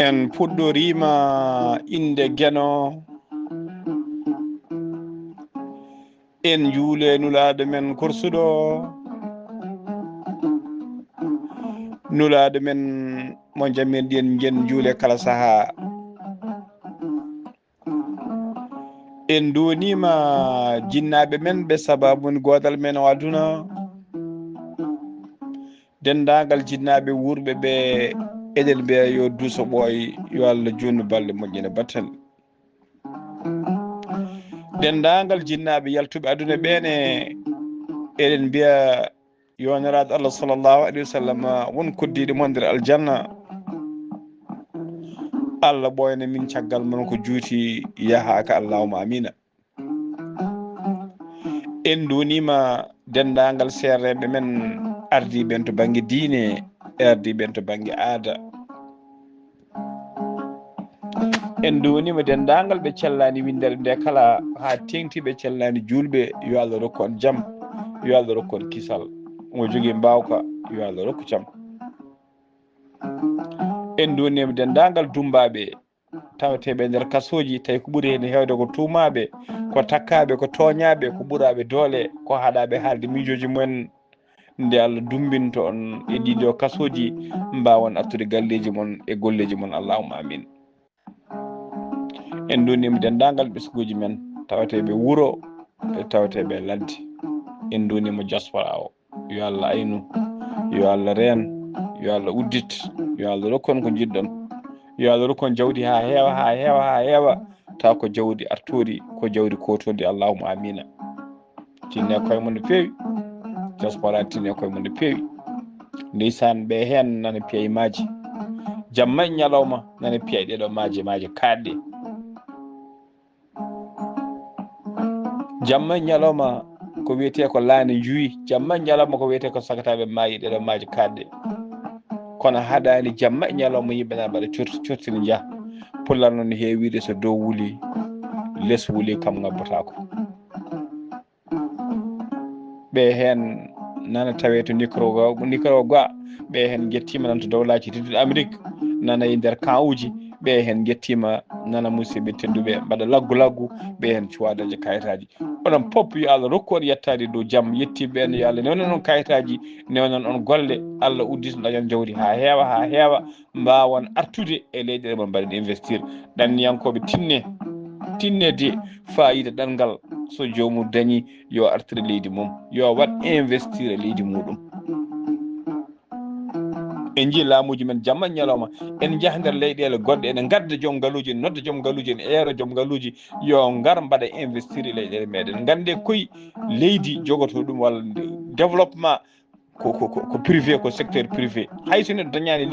en puɗɗorima inde geno en juule nulaɗo men korsuɗo nulaɗo men mo jammin ɗen jen juule kala saaha en donima jinnaɓe men ɓe sababu godal men o aduna dendagal jinnaɓe wurɓe ɓe eɗen mbiya yo duuso ɓooy yo Allah junnu balɗe moƴƴine battal dendagal jinnaɓe yaltuɓe aduna ɓene eɗen mbiya yo neraɗo Allah sallllahu alayhi wa sallam won koddiɗo mon nder aljanna Allah ɓoyna min caggal mon ko juuti yahaka allahuma amina en donima dendagal serreɓe men ardiɓen to banggue diine e ardiɓen to banggue aada en donima dendagal ɓe cellani windere nde kala ha tengtiɓe cellani julɓe yo Allah rokku on jaam yo Allah rokku on kisal mo jogui mbawka yo Allah rokku jaam en donima dendagal dumbaɓe tawateɓe nder kasoji tawi ko ɓuuri hen hewde ko tumaɓe ko takkaɓe ko toñaɓe ko ɓuuraɓe doole ko haɗaɓe haalde miijoji mumen nde Allah dumbinto on e ɗiɗo kasoji mbawon artude galleji mon e golleji mon allahumma amin en donima dendagal ɓesguji men tawateɓe wuuro e tawateɓe ladde en donima diaspora o yo Allah aynu yo Allah reen yo Allah uddit yo Allah rokkon ko jiɗɗon yo Allah rokkon jawdi ha heewa ha heewa ha heewa taw ko jawdi artori ko jawdi kotodi allahumma amina tinne koye mum no feewi diaspora tinne koye mum no feewi ndeysan ɓe hen nana piya maaji jamma e ñalawma nana piya ɗeɗo maaje kaɗɗe jamma e ñalawma ko wiyete ko laane juuyi jamma e ñalawma ko wiyete ko sagataɓe maayi ɗeɗo maaje kaɗɗe kono haɗani jamma e ñalawma yimɓe nana mbaɗa cortini jaa pullal noon heewide so dow wuuli less wuuli kam ngabbotako ɓe hen nana tawe to micro ga ɓe hen gettima nan to dowlaji tedduɗo Amérique nana e nder camp uji ɓe hen gettima nana musidɓe tedduɓe mbaɗa laggu ɓe hen cuwadaji kayitaji onon pop yo Allah rokku on yettade dow jaam yettiɓe ɓen yo Allah newnan on kayitaji newnan on golle Allah uddito dañon jawdi ha heewa mbawon artude e leyɗele mon mbaɗen investir ɗanniyankoɓe tinnede fayida ɗanngal so jomum dañi yo artire leydi mum yo wat investir e leydi muɗum en jii laamuji men jamma ñalawma en jaaha nder leyɗele goɗɗe ene gadda joom ngaluji en nodda joom ngaluji en eero joom ngaluji yo ngar mbaɗa investir e leyɗele meɗen gande koye leydi jogoto ɗum walla développement ko privé ko secteur privé hayso neɗɗo dañani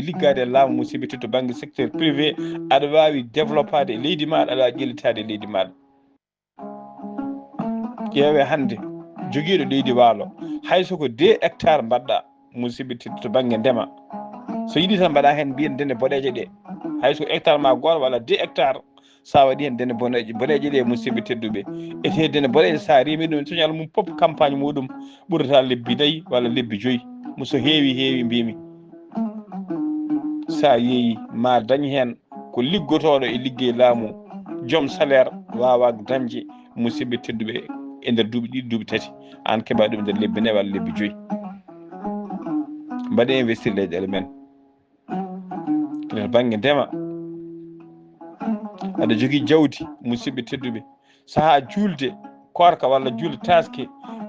liggade e laamu musidɓe to banggue secteur privé aɗa wawi développade e leydi maɗa aɗa wawi ƴellitade e leydi maɗa ƴeewe hande joguiɗo leydi waalo hayso ko 2 hectares mbaɗɗa musidɓe to banggue ndema so yiiɗi tan mbaɗa hen mbiyen dene boɗeje ɗe hayso hectare ma goto walla 2 hectares sa waɗi hen dene boɗeje ɗe musidɓe tedduɓe ete dene boɗeje sa reemi ɗum soñal mum foof campagne muɗum ɓurata lebbi 4 walla lebbi 5 so heewi mbimi sa yeeyi ma dañ hen ko liggotoɗo e liggey laamu joom salaire wawa dañde musidɓe tedduɓe e nder duuɓi ɗiɗi duuɓi 3 an keeɓa ɗum nder lebbi 4 walla lebbi 5 mbaɗe investir leyɗele men nder banggue ndema aɗa jogui jawdi musidɓe tedduɓe saaha julde korka walla julde taske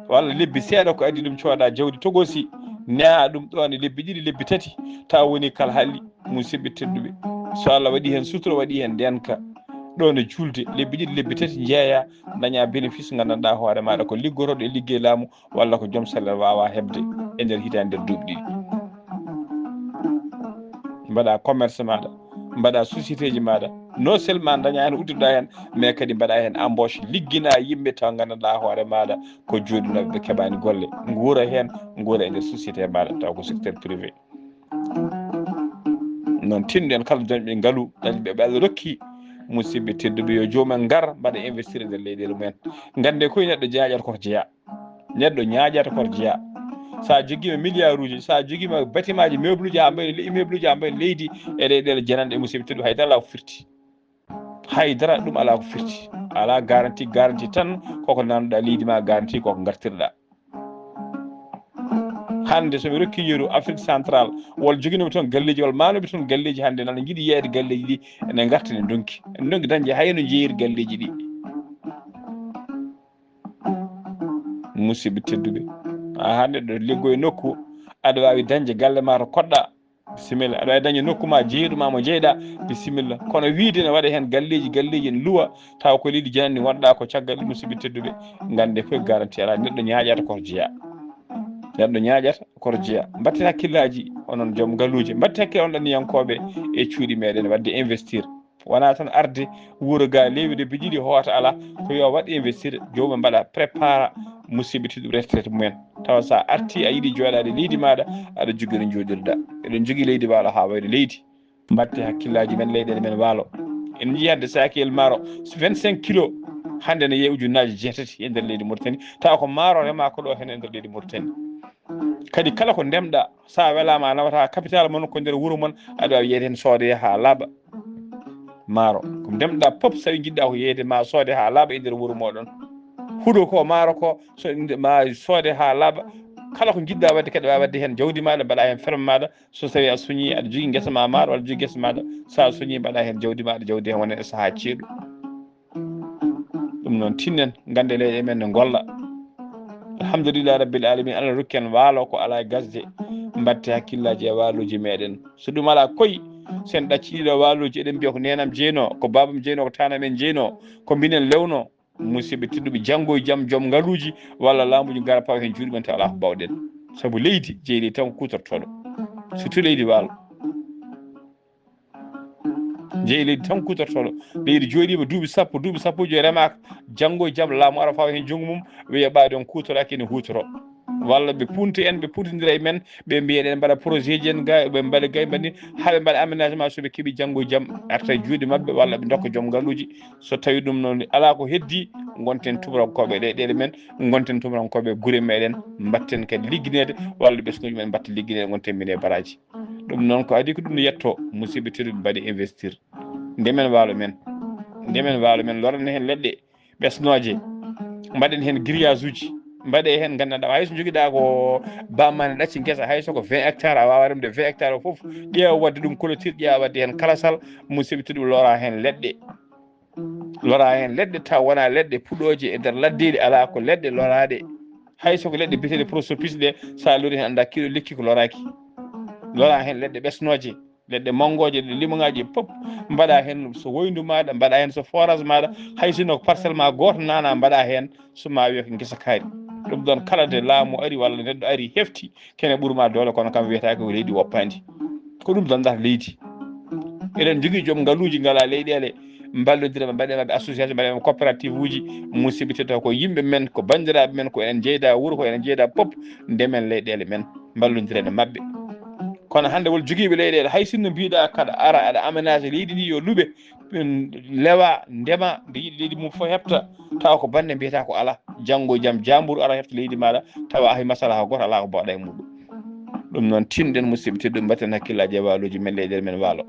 walla lebbi seeɗa ko addi ɗum cooda jawdi togosi neha ɗum ɗon e lebbi 2 lebbi 3 taw woni kala haalli musidɓe tedduɓe so Allah waɗi hen sutura waɗi hen ndenka ɗon e julde lebbi 2 lebbi 3 jeeya daña bénéfice gandanɗa hoore maɗa ko liggotoɗo e liggey laamu walla ko joom salaire wawa hebde e nder hitande nder duuɓi 2 mbaɗa commerce maɗa mbaɗa société ji maɗa non seulement daña hen uddiɗa hen mais kadi mbaɗa hen embauche liggina yimɓe taw gandanɗa hoore maɗa ko joɗinoɓe ɓe keeɓani golle guura e nder société maɗa taw ko secteur privé noon tinɗen kala dañɓe ngaalu dañɓe ɓe Allah rokki musidɓe tedduɓe yo jomumen ngar mbaɗa investir e nder leyɗele mumen gande koye neɗɗo ñaƴata koto jeeya sa joguima milliard uji sa joguima bâtiment ji meuble uji ha mbaɗi leydi e leyɗele jananɗe e musidɓe tedduɓe haydara ala ko firti haydara ɗum ala ko firti ala garanti tan koko nanɗa leydi ma garanti koko gartirɗa hande somi rokki yeru Afrique central wol joguinoɓe toon galleji walla manoɓe toon galleji hande nana jiiɗi yeeyde galleji ɗi ene garta ne donki dañde hayno jeeyiri galleji ɗi musidɓe tedduɓe hande ɗo liggoye nokku aɗa wawi dañde galle ma to koɗɗa bisimilla aɗa wawi dañde nokku ma jeeyiɗuma mo jeeyɗa bisimilla kono wiide ne waɗa hen galleji ne luwa taw ko leydi janandi wonɗa ko caggal ɗi musidɓe tedduɓe gande koye garanti ala neɗɗo ñaƴata koto jeeya neɗɗo ñaƴata koto jeeya batten hakkillaji onon joom galluji batten hakkille on ɗanniyankoɓe e cuuɗi meɗen wadde investir wona tan arde wuuro ga lewide bijiɗi hoota ala ko yo waɗ investir jomum mbaɗa prépara musidɓe tedduɓe retraite mumen tawa sa arti a yiiɗi joɗade leydi maɗa aɗa jogui no joɗirɗa eɗen jogui leydi waalo ha wayde leydi batte hakkillaji men leyɗele men waalo en jii hande sakiyel maaro 25 kilos hande ne yeeya ujunnaje 6 e nder leydi Mauritanie tawa ko maaro rema ko ɗo hen e nder leydi Mauritanie kadi kala ko ndemɗa sa welama a nawata capital mon ko nder wuuro mon aɗa wawi yeeyde hen soode ha laaɓa maaro ko ndemɗa pop so tawi jiɗɗa ko yeeyde ma soode ha laaɓa e nder wuuro moɗon huuɗo ko maaro ko so ma soode ha laaɓa kala ko jiɗɗa wadde kadi wawi wadde hen jawdi maɗa mbaɗa hen ferme maɗa so tawi a soñi aɗa jogui guesa ma maaro walla jogui guesa maɗa sa soñi mbaɗa hen jawdi maɗa jawdi hen wona e saaha ceeɗu ɗum noon tinnen gande leyɗe men ne golla alhamdulillah rabbil alamin Allah rokki en waalo ko ala gasde mbatte hakkillaji e waaloji meɗen so ɗum ala koyi sen ɗacci ɗiɗo waaloji eɗen mbiya ko nenam jeyno ko babam jeyno ko tanam en jeyno ko mbinen lewno musidɓe tedduɓe janggo e jaam joom ngaluji walla laamuji gara pawa hen juuɗe men taw ala ko bawɗen saabu leydi jeeyɗi tan ko kutortoɗo surtout leydi waalo jeeyi leydi tan kutortoɗo leydi jooɗima duuɓi sappoji remaka janggo e jaam laamu ara fawa hen junggo mum wiya ɓaɗi on kutoraki ene hutoro walla ɓe punta en ɓe puntodira e men ɓe mbiya eɗen mbaɗa projet ji en ga ɓe mbaɗa gay mbanni haaɓe mbaɗa aménagement soɓe keeɓi janggo e jaam arta e juuɗe mabɓe walla ɓe dokka joom ngalluji so tawi ɗum noon ala ko heddi gonten tumurankoɓe leyɗele men gonten tumurankoɓe guure meɗen mbatten kadi ligguinede walla ɓesguji men mbatta ligguinede gonten mine baraji ɗum noon ko adi ko ɗum ne yetto musidɓe tedduɓe mbaɗe investir ndemen waalo men lorane hen leɗɗe ɓesnoje mbaɗen hen grillage uji mbaɗe hen gandanɗa hayso joguiɗa ko bammane ɗacci guesa hayso ko 20 hectares a wawa remde 20 hectares o foof ƴeewa wadde ɗum clôture ƴeewa wadde hen kalasal musidɓe tedduɓe lora hen leɗɗe taw wona leɗɗe puɗoje e nder laddeɗe ala ko leɗɗe loraɗe hayso ko leɗɗe biyeteɗe prosopis ɗe sa lori hen anda kiɗo lekki ko loraki lora hen leɗɗe ɓesnoje leɗɗe mangoje ɗe limoŋaji pop mbaɗa hen so woyndu maɗa mbaɗa hen so forage maɗa hay sinno ko parcelle ma goto nana mbaɗa hen suma wiya ko guesa kaari ɗum ɗon kala de laamu ari walla neɗɗo ari hefti kene ɓuurma doole kono kam wiyetake ko leydi woppadi ko ɗum dandata leydi eɗen jogui joom ngaluji ngala leyɗele mballodira mbaɗe mabɓe association mbaɗe coopérative uji musidɓe tedduɓe ko yimɓe men ko bandiraɓe men ko enen jeyda wuuro ko enen jeyda pop ndemen leyɗele men mballodiren e mabɓe kono hande wol joguiɓe leyɗele hay sinno mbiɗa kaɗa ara aɗa aménagé leydi ndi yo luuɓe lewa ndema nde yiiɗi leydi mum fof hepta tawa ko bande mbiyata ko ala janggo e jaam jamburu ara hefta leydi maɗa tawa hay masalaha goto ala ko bawɗa e muɗum ɗum noon tinɗen musidɓe tedduɓe mbatten hakkillaji e waaloji men leyɗele men waalo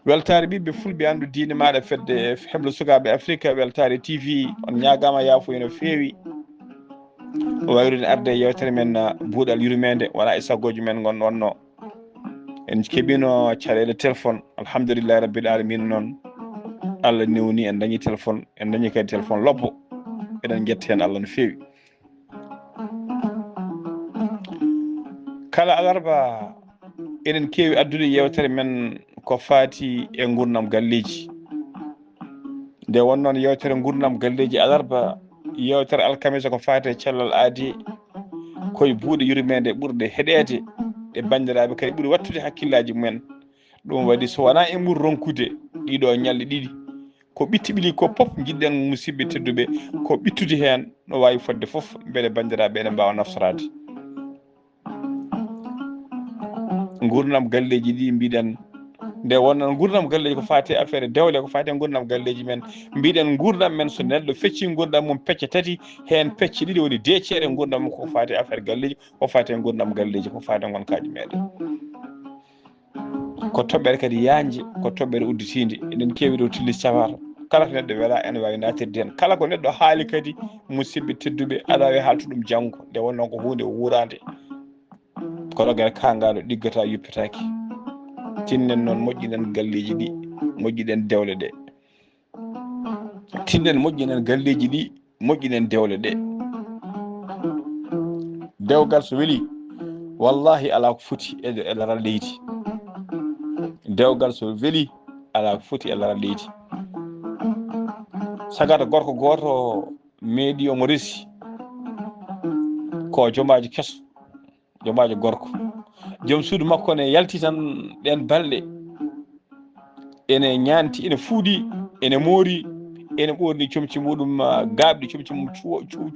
weltare ɓiɓɓe fulɓe andu diine maɗa fedde heblo sukaɓe Afrique weltare TV on ñagama yafuya no fewi wayrude arde e yewtere men buuɗal yurmede wona e saggoji men gon wonno en keeɓino caɗele téléphone alhamdulillahi rabbil alamin noon Allah newni en dañi téléphone en dañi kadi téléphone lobbo eɗen jetta hen Allah no fewi kala alarba eɗen keewi addude yewtere men ko faati e gurdam galleji nde won noon yewtere gurdam galleji alarba yewtere alkamisa ko faati e cellal aadi koye buuɗe yurmede ɓurɗe heɗede ɗe bandiraɓe kadi ɓuuri wattude hakkillaji mumen ɗum waɗi so wona e ɓuuri ronkude ɗiɗo ñalɗe ɗiɗi ko ɓitti ɓili ko pop jiɗɗen musidɓe tedduɓe ko ɓittude hen no wawi fodde foof beele bandiraɓe ene mbawa naftorade gurdam galleji ɗi mbiɗen nde wonnon gurdam galleji ko fati affaire dewle ko fati gurdam galleji men mbiɗen gurdam men so neɗɗo fecci gurdam mum pecce tati hen pecce ɗiɗi woni deccere gurdam mum ko fati affaire galleji ko fati gurdam galleji ko fati gonkaji meɗen ko toɓɓere kadi yanje ko toɓɓere udditinde eɗen kewi ɗo tilli safar kala to neɗɗo weela ene wawi natirde hen kala ko neɗɗo haali kadi musidɓe tedduɓe aɗa wawi haltu ɗum janggo nde wonnon ko hunde wurande ko rogere kangaɗo ɗiggata yuppitaki tinnen noon moƴƴinen galleji ɗi moƴƴinen dewle ɗe tinnen moƴƴinen galleji ɗi moƴƴinen dewle ɗe dewgal so weeli wallahi ala ko foti e laral leydi dewgal so weeli ala ko foti e laral leydi sagata gorko goto meeɗi omo resi ko jomajo keso jomajo gorko joom suudu makko ne yalti tan ɗen balɗe ene ñanti ene fuuɗi ene moori ene ɓorni comci muɗum gaaɓɗi comci mum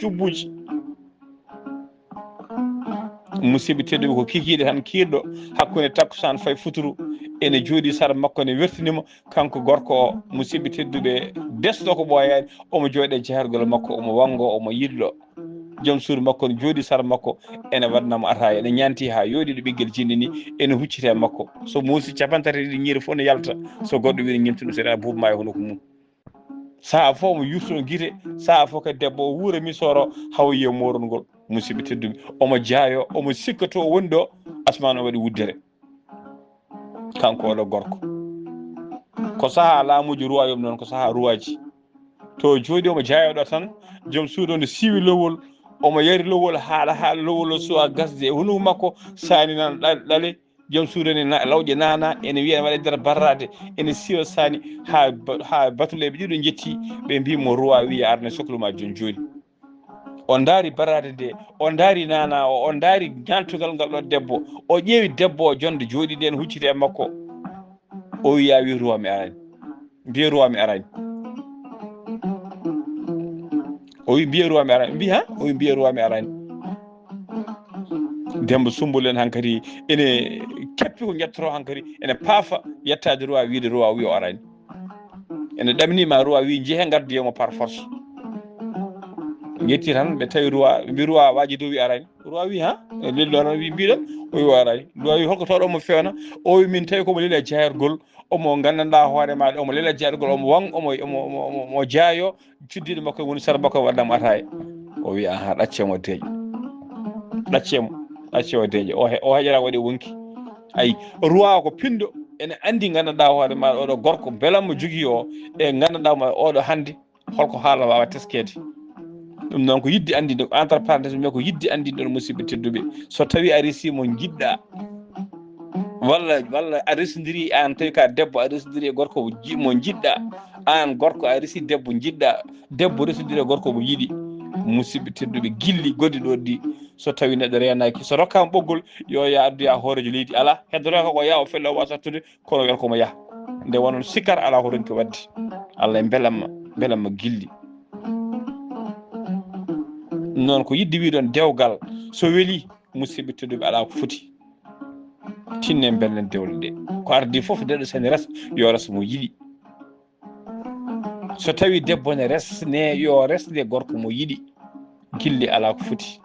cubbuji musidɓe tedduɓe ko kikiɗe tan kiiɗɗo hakkude takkusan fay futuru ene jooɗi sara makko ne wertinima kanko gorko o musidɓe tedduɓe desɗo ko ɓooyani omo jooɗe jeergol makko omo wango omo yillo joom suudu makko ne jooɗi sara makko ene waɗanamo ataya ene ñanti ha yooɗi ɗo ɓiggel jinni ni ene huccite makko so muusi capantati ɗiɗi ñiiri fof ne yalta so goɗɗo wiini ñimtuɗum seeɗa buubama e hono ko mum saha fof omo yurtono guite saha fof kadi debbo o wuura misoro hawo yiya morongol musidɓe tedduɓe omo jaayo omo sikka to woni ɗo asman o waɗi wuddere kanko oɗo gorko ko saha laamuji royaume noon ko saha ruwaji to jooɗi omo jaayoɗo tan joom suudu o ne siiwi lowol omo yari lowol haala lowol o suwa gasde e hunuko makko sani nan ɗale joom suudu ene lawƴe nana ene wiya waɗa nder barrade ene siwa sani ha batuleɓe ɗiɗo jetti ɓe mbimo roi wiya arne sohluma joni joni o daari barrade nde o daari nana o daari ñantugal ngal ɗo debbo o ƴeewi debbo o jonde jooɗi ɗen huccite e makko o wiya wi roi mi arani mbiye roi mi arani o wi mbiye roi mi arani mbi ha o wi mbiye roi mi arani Demba Sumbul en hankadi ene keppi ko jettoro hankadi ene paafa yettade roi wiide roi wi o arani ene ɗamnima roi wi jeehe garduyemo par force yetti tan ɓe tawi roi mbi roi waji dow wi arani roi wi ha e lello tan wi mbiɗon o wi o arani roi wi holko tawɗo omo fewna o wi min tawi komo leela jayargol omo gandanɗa hoore maɗa omo leela jayargol omo wan omo jaayo cuddiɗo makko woni sara makko waɗanamo ataya o wi aha ɗaccemo deeƴo ɗaccemo deeƴo o haƴata waɗi wonki ayi roi ko pindo ene andi gandanɗa hoore maɗa oɗo gorko beelammo jogui o e gandanɗama oɗo hande holko haala wawa teskede ɗum noon ko yidde andinde entre parenthèse mi ko yidde andinde ɗon musidɓe tedduɓe so tawi a resi mo jiɗɗa walla a resodiri an tawi ka debbo a resodiri e gorko mo jiɗɗa an gorko a resi debbo jiɗɗa debbo resodiri e gorko mo yiɗi musidɓe tedduɓe gilli goddi ɗo ɗi so tawi neɗɗo renaki so rokkama ɓoggol yo ya addoya hoorejo leydi ala heddoroko ko yaha o felle o wawa sattude kono wel komo yaha nde wonon sikkata ala ko ronki wadde Allah e beelamma gilli noon ko yidde wiɗon dewgal so weeli musidɓe tedduɓe ala ko foti tinne bellen dewle ɗe ko ardi foof neɗɗo sene resa yo resa mo yiɗi so tawi debbo ne resne yo resde gorko mo yiɗi gilli ala ko foti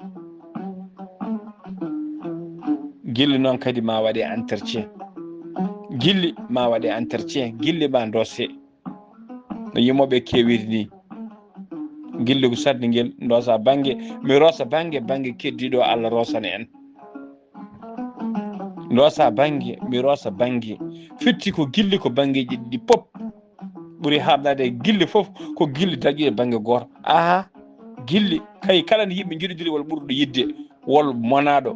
gilli noon kadi ma waɗe entretien gilli ma waɗe entretien gilli ma dosse no yimmoɓe kewiri ni gilli ko sadde guel dosa banggue mi rosa banggue keddiɗo Allah rosana en dosa banggue mi rosa banggue fitti ko gilli ko banggueji ɗi pop ɓuuri hamdade gilli foof ko gilli daƴƴi e banggue goto aha gilli kay kala nde yimɓe jiɗodiri wol ɓurɗo yidde wol monaɗo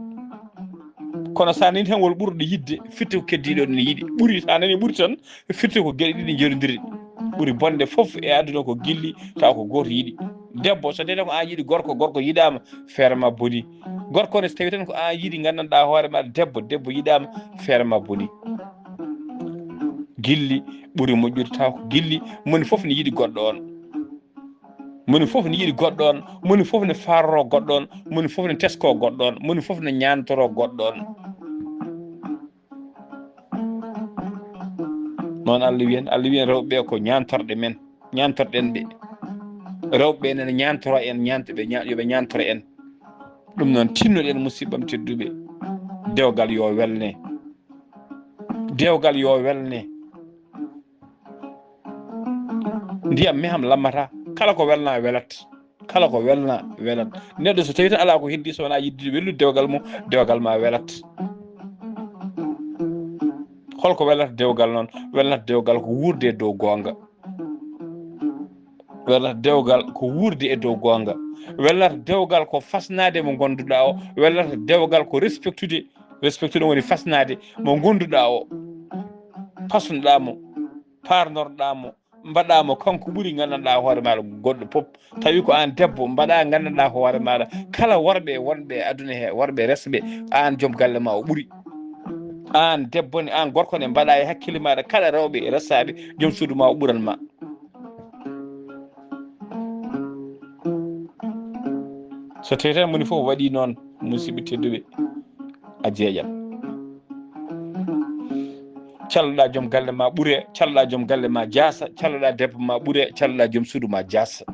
kono sa nani tan wol ɓurɗo yidde fitti ko keddiɗo ne yiiɗi ɓuuri sa nani ɓuuri tan fitti ko gueɗe ɗiɗi jerodiri ɓuuri bonde foof e aduna ko gilli taw ko goto yiiɗi debbo so tawi tan ko an yiiɗi gorko yiɗama feere ma booni gorko ne so tawi tan ko an yiiɗi gandanɗa hoore maɗa debbo yiɗama feere ma booni gilli ɓuuri moƴƴude taw ko gilli moni foof ne yiiɗi goɗɗo on moni foof ne yiiɗi goɗɗo on moni foof ne faroro goɗɗo on moni foof ne tesko goɗɗo on moni foof ne ñantoro goɗɗo on noon Allah wiyen rewɓe ko ñantorɗe men ñantorɗen ɓe rewɓe nene ñantoro en ñantoɓe yoɓe ñantoro en ɗum noon tinnoɗen musibbam tedduɓe dewgal yo welne dewgal yo welne ndiyam meham lammata kala ko welna welat kala ko welna welat neɗɗo so tawi tan ala ko heddi so wona yidde wellude dewgal mum dewgal ma welat holko welata dewgal noon welnata dewgal ko wurde e dow gonga welnata dewgal ko wurde e dow gonga welnata dewgal ko fasnade mo gonduɗa o welnata dewgal ko respectude woni fasnade mo gonduɗa o pasnuɗamo parnorɗamo mbaɗamo kanko ɓuuri gandanɗa hoore maɗa goɗɗo poof tawi ko an debbo mbaɗa gandanɗa hoore maɗa kala worɓe wonɓe aduna he worɓe resɓe an joom galle ma o ɓuuri an debbo ne an gorko ne mbaɗa e hakkille maɗa kala rewɓe ressaɓe joom suudu ma o ɓuranma so tawi tan moni foof waɗi noon musidɓe tedduɓe a jeeƴat calloɗa joom galle ma ɓuure calloɗa joom galle ma jaasa calloɗa debbo ma ɓuure calloɗa joom suudu ma jaasa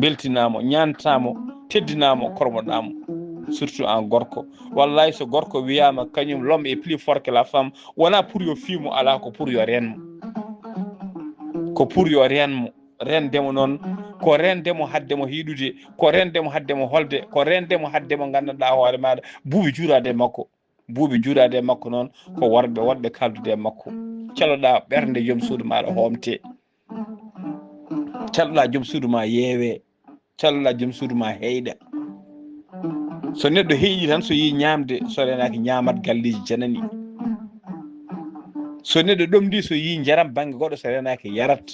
beltinamo ñantamo teddinamo kormoɗamo surtout en gorko wallahi so gorko wiyama kañum l'homme est plus fort que la femme wona pour yo fiimo ala ko pour yo renmo ko pour yo renmo rendemo noon ko rendemo haddemo hiiɗude ko rendemo haddemo holde ko rendemo haddemo gandanɗa hoore maɗa buuɓi juurade e makko buuɓi juurade e makko noon ko worɓe wonɓe kaldude e makko caloɗa ɓernde joom suudu maɗa homte calloɗa joom suudu ma yeewe calloɗa joom suudu ma heyɗa so neɗɗo heeƴi tan so yi ñamde so renaki ñamat galleji janani so neɗɗo ɗomdi so yi jaram banggue goɗɗo so renaki yarat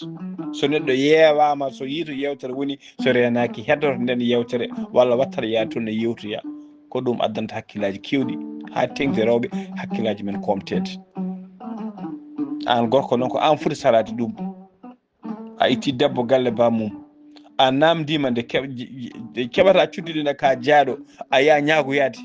so neɗɗo yeewama so yi to yewtere woni so renaki heddoto nden yewtere walla wattata yaade toon ne yewtoya ko ɗum addanta hakkillaji kewɗi ha tengti rewɓe hakkillaji men komtede an gorko noon ko an foti salade ɗum a itti debbo galle bamum a namdima nde keɓata cuddiɗo nde ka jaaɗo a yaa ñaagoyade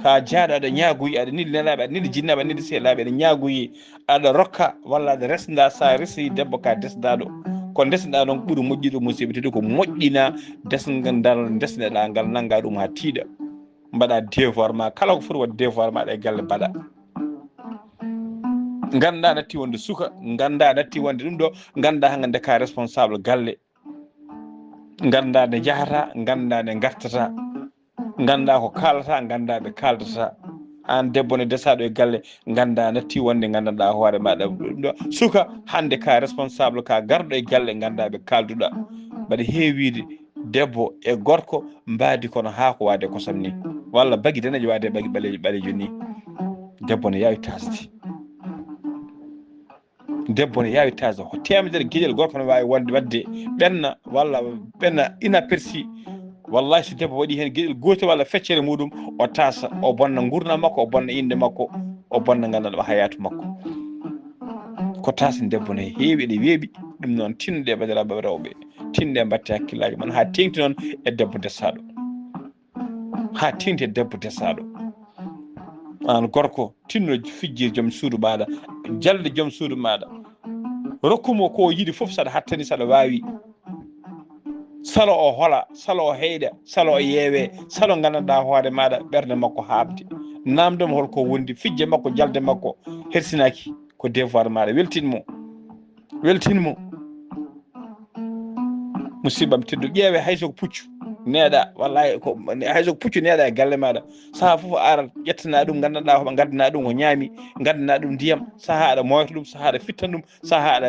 ka jaaɗo aɗa ñaagoyi aɗa niɗi nelaɓe aɗa niɗi jinnaɓe aɗa niɗi sehlaɓe aɗa ñaagoyi aɗa rokka walla aɗa resda sa resi debbo ka desdaɗo ko desɗa noon ɓuuri moƴƴuɗo musidɓe teddi ko moƴƴina desdal desneɗa ngal nangga ɗum ha tiiɗa mbaɗa devoir ma kala ko foti wadde devoir maɗa e galle mbaɗa ganda natti wonde suka ganda natti wonde ɗum ɗo ganda hangande ka responsable galle ganda nde jahata ganda nde gartata ganda ko kalata ganda ɓe kaldata an debbo ne desaɗo e galle ganda natti wonde gandanɗa hoore maɗa ɗum ɗo suka hande ka responsable ka garɗo e galle ganda ɓe kalduɗa mbaɗa heewide debbo e gorko mbadi kono ha ko wade kosam ni walla bagui danejo wade bagui ɓalejo ni debbo ne yawi tasde debbo ne yawi tasde ko temedere gueɗel gorko ne wawi wonde wadde ɓenna walla ɓenna inaperçu wallahi so debbo waɗi hen gueɗel gotel walla feccere muɗum o tasa o bonna gurdam makko o bonna inde makko o bonna gandanɗa hayatu makko ko tasa debbo ne heewi ɗe weeɓi ɗum noon tinnoɗe bandiraɓe rewɓe tinnoɗe batte hakkillaji mon ha tengti noon e debbo dessaɗo ha tengti e debbo dessaɗo an gorko tinno fijjir joom suudu maɗa jalde joom suudu maɗa rokkumo ko yiiɗi foof saɗa hattani saɗa wawi salo o hola salo o heyɗa salo o yeewe salo gandanɗa hoore maɗa ɓerde makko habde namdemo holko wondi fijje makko jalde makko hersinaki ko devoir maɗa weltinmo musibbam teddu ƴeewe haysoko puccu neeɗa wallahi ko haysoko puccu neeɗa e galle maɗa saaha foof ara ƴettana ɗum gandanɗa hoɓe gaddana ɗum ko ñaami gaddana ɗum ndiyam saaha aɗa moyta ɗum saaha aɗa fittan ɗum saaha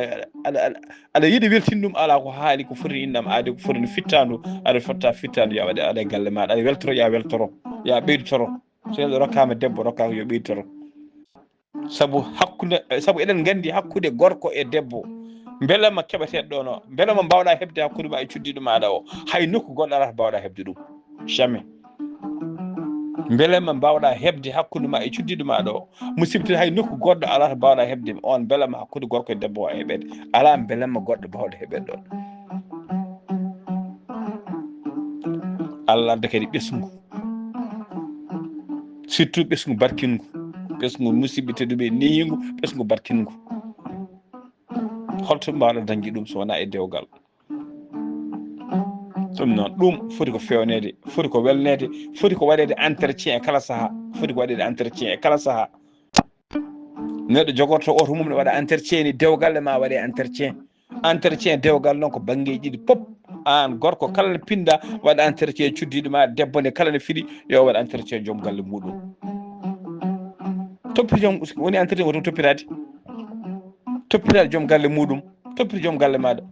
aɗa yiiɗi weltin ɗum ala ko haali ko foti innam aadi ko foti no fittandu aɗa fotta fittandu yo waɗa e galle maɗa aɗa weltoro ya weltoro ya ɓeydotoro so neɗɗo rokkama debbo rokkama yo ɓeydotoro saabu eɗen gandi hakkude gorko e debbo beelama keɓeteɗo ɗo no beelama mbawɗa hebde hakkude ma e cuddiɗo maɗa o hay nokku goɗɗo alata mbawɗa hebde ɗum jamais beelama mbawɗa hebde hakkude ma e cuddiɗo maɗa o musidɓe hay nokku goɗɗo alata mbawɗa hebde on beelama hakkude gorko e debbo o heɓede ala beelama goɗɗo mbawɗo heɓede ɗon Allah adda kadi ɓesgu surtout ɓesgu barkingu ɓesgu musidɓe tedduɓe nehigu ɓesgu barkingu holto mbawɗa dañde ɗum so wona e dewgal ɗum noon ɗum foti ko fewnede foti ko welnede foti ko waɗede entretien e kala saaha foti ko waɗede entretien e kala saaha neɗɗo jogorto oto mum ne waɗa entretien ni dewgalle ma waɗe entretien dewgal noon ko banggueji ɗiɗi pop an gorko kala ne pinɗa waɗa entretien cuddiɗo ma debbo nde kala ne fiiɗi yo waɗa entretien joom galle muɗum toppiti joom woni entretien woto toppitade joom galle muɗum toppiti joom galle maɗa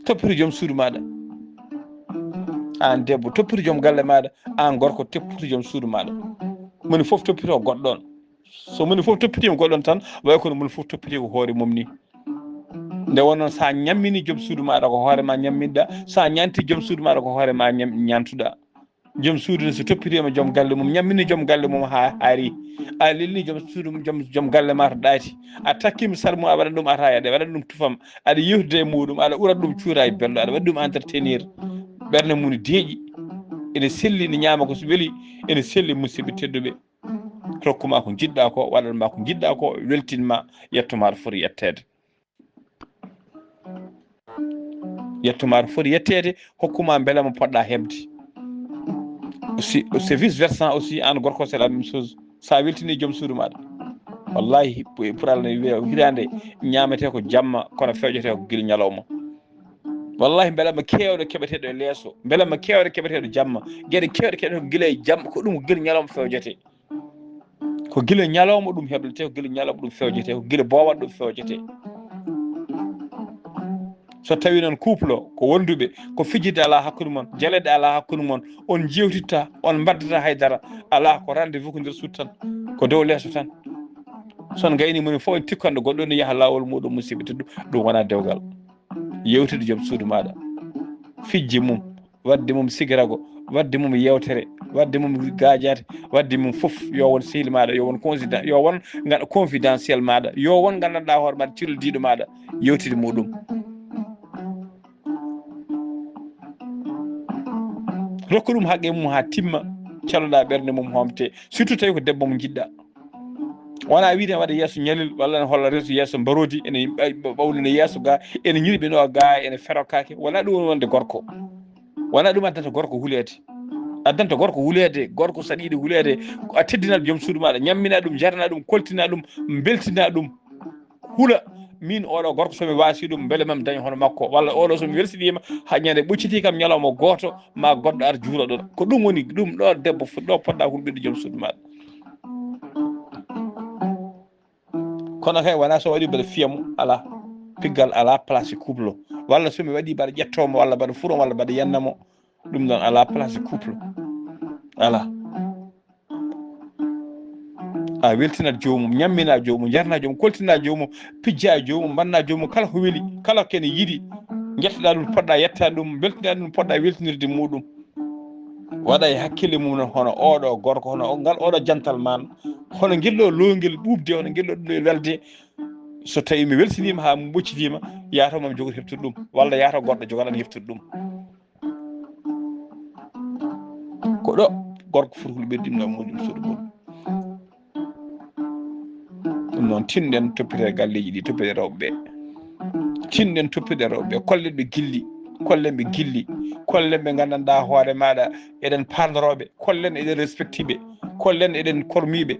toppiti joom suudu maɗa an debbo toppiti joom galle maɗa an gorko toppiti joom suudu maɗa moni foof toppito goɗɗon so moni foof toppitima goɗɗon tan way kono moni foof toppiti ko hoore mum ni nde wonnoon sa ñammini joom suudu maɗa ko hoorema ñamminɗa sa ñanti joom suudu maɗa ko hoorema ñantuɗa joom suudu ne so toppitima joom galle mum ñammini joom galle mum ha haari a lelni joom suudu joom galle ma to ɗaati a takkima sarmum a waɗat ɗum ataaya aɗa waɗat ɗum tufam aɗa yewtude e muɗum aɗa ɓurat ɗum cuura e bello aɗa waɗi ɗum entretenir ɓerde mum ne deeƴi ene selli ne ñaama ko so weeli ene selli musidɓe tedduɓe rokkuma ko jiɗɗa ko waɗatma ko jiɗɗa ko weltinma yettoma to foti yettede hokkuma beele mo poɗɗa hebde aussi c'est vice versa aussi an gorko c'est la même chose sa weltini joom suudu maɗa wallahi pour Allah wiya hirande ñamete ko jamma kono fewjete ko guila ñalawma wallahi beelama kewɗo keɓeteɗo e leeso beelama kewɗo keɓeteɗo jamma gueɗe kewɗe keɓeteɗo ko guila e jamma ko ɗum ko guila ñalawma fewjete ko guila ñalawma ɗum heblete ko guila ñalawma ɗum fewjete ko guila bowat ɗum fewjete so tawi noon couple o ko wonduɓe ko fijirde ala hakkude moon jaleɗe ala hakkude moon on jewtitta on baddata haydara ala ko rendez-vous ko nder suudu tan ko dow leeso tan son gayni moni fof en tikkanɗo goɗɗo ne yaaha lawol muɗum musidɓe teddu ɗum wona dewgal yewtude joom suudu maɗa fijji mum wadde mum sigirago wadde mum yewtere wadde mum gajate wadde mum foof yo won sehli maɗa yo won confidentiel maɗa yo won gandanɗa hoore maɗa cildiɗo maɗa yewtide muɗum rokku ɗum haqqe mum ha timma caloɗa ɓerde mum homte surtout tawi ko debbo mo jiɗɗa wona wiide waɗa yesso ñalil walla ne holla reeso yesso mbarodi ene ɓawlina yesso ga ene ñirɓino ga ene ferokake wona ɗum wonde gorko wona ɗum addanta gorko hulede addanta gorko hulede gorko saɗa yiiɗi hulede a teddinaɗo joom suudu maɗa ñammina ɗum jarana ɗum koltina ɗum beltina ɗum hula min oɗo gorko somi wasi ɗum beele mami daña hono makko walla oɗo somi welsiɗima ha ñande ɓocciti kam ñalawma goto ma goɗɗo ar juula ɗon ko ɗum woni ɗum ɗo debbo ɗo poɗɗa hulɓirde joom suudu maɗa kono kay wona so waɗi mbaɗa fiyamu ala piggal ala place couple o walla somi waɗi mbaɗa ƴettomo walla mbaɗa fuuran walla mbaɗa yennamo ɗum ɗon ala place couple ala a weltinat jomum ñammina jomum jarna jomum koltina jomum pijja jomum mbanna jomum kala ko weeli kala kene yiiɗi jettoɗa ɗum poɗɗa yettade ɗum beltinade ɗum poɗɗa weltinirde muɗum waɗa e hakkille mum noon hono oɗo gorko hono ngal oɗo jantal man hono guelɗo lowguel ɓubde hono guelɗo ɗum e welde so tawi mi weltinima ha mi ɓoccitima yataw mami jogoto heftude ɗum walla yataw goɗɗo jogoɗan heftude ɗum ko ɗo gorko foti hulɓirɗimno muɗum suudu muɗum ɗum noon tinɗen toppite galleji ɗi toppite rewɓeɓe tinɗen toppide rewɓeɓe kollenɓe gilli kollenɓe gilli kollenɓe gandanɗa hoore maɗa eɗen pandoroɓe kollen eɗen respectiɓe kollen eɗen kormiɓe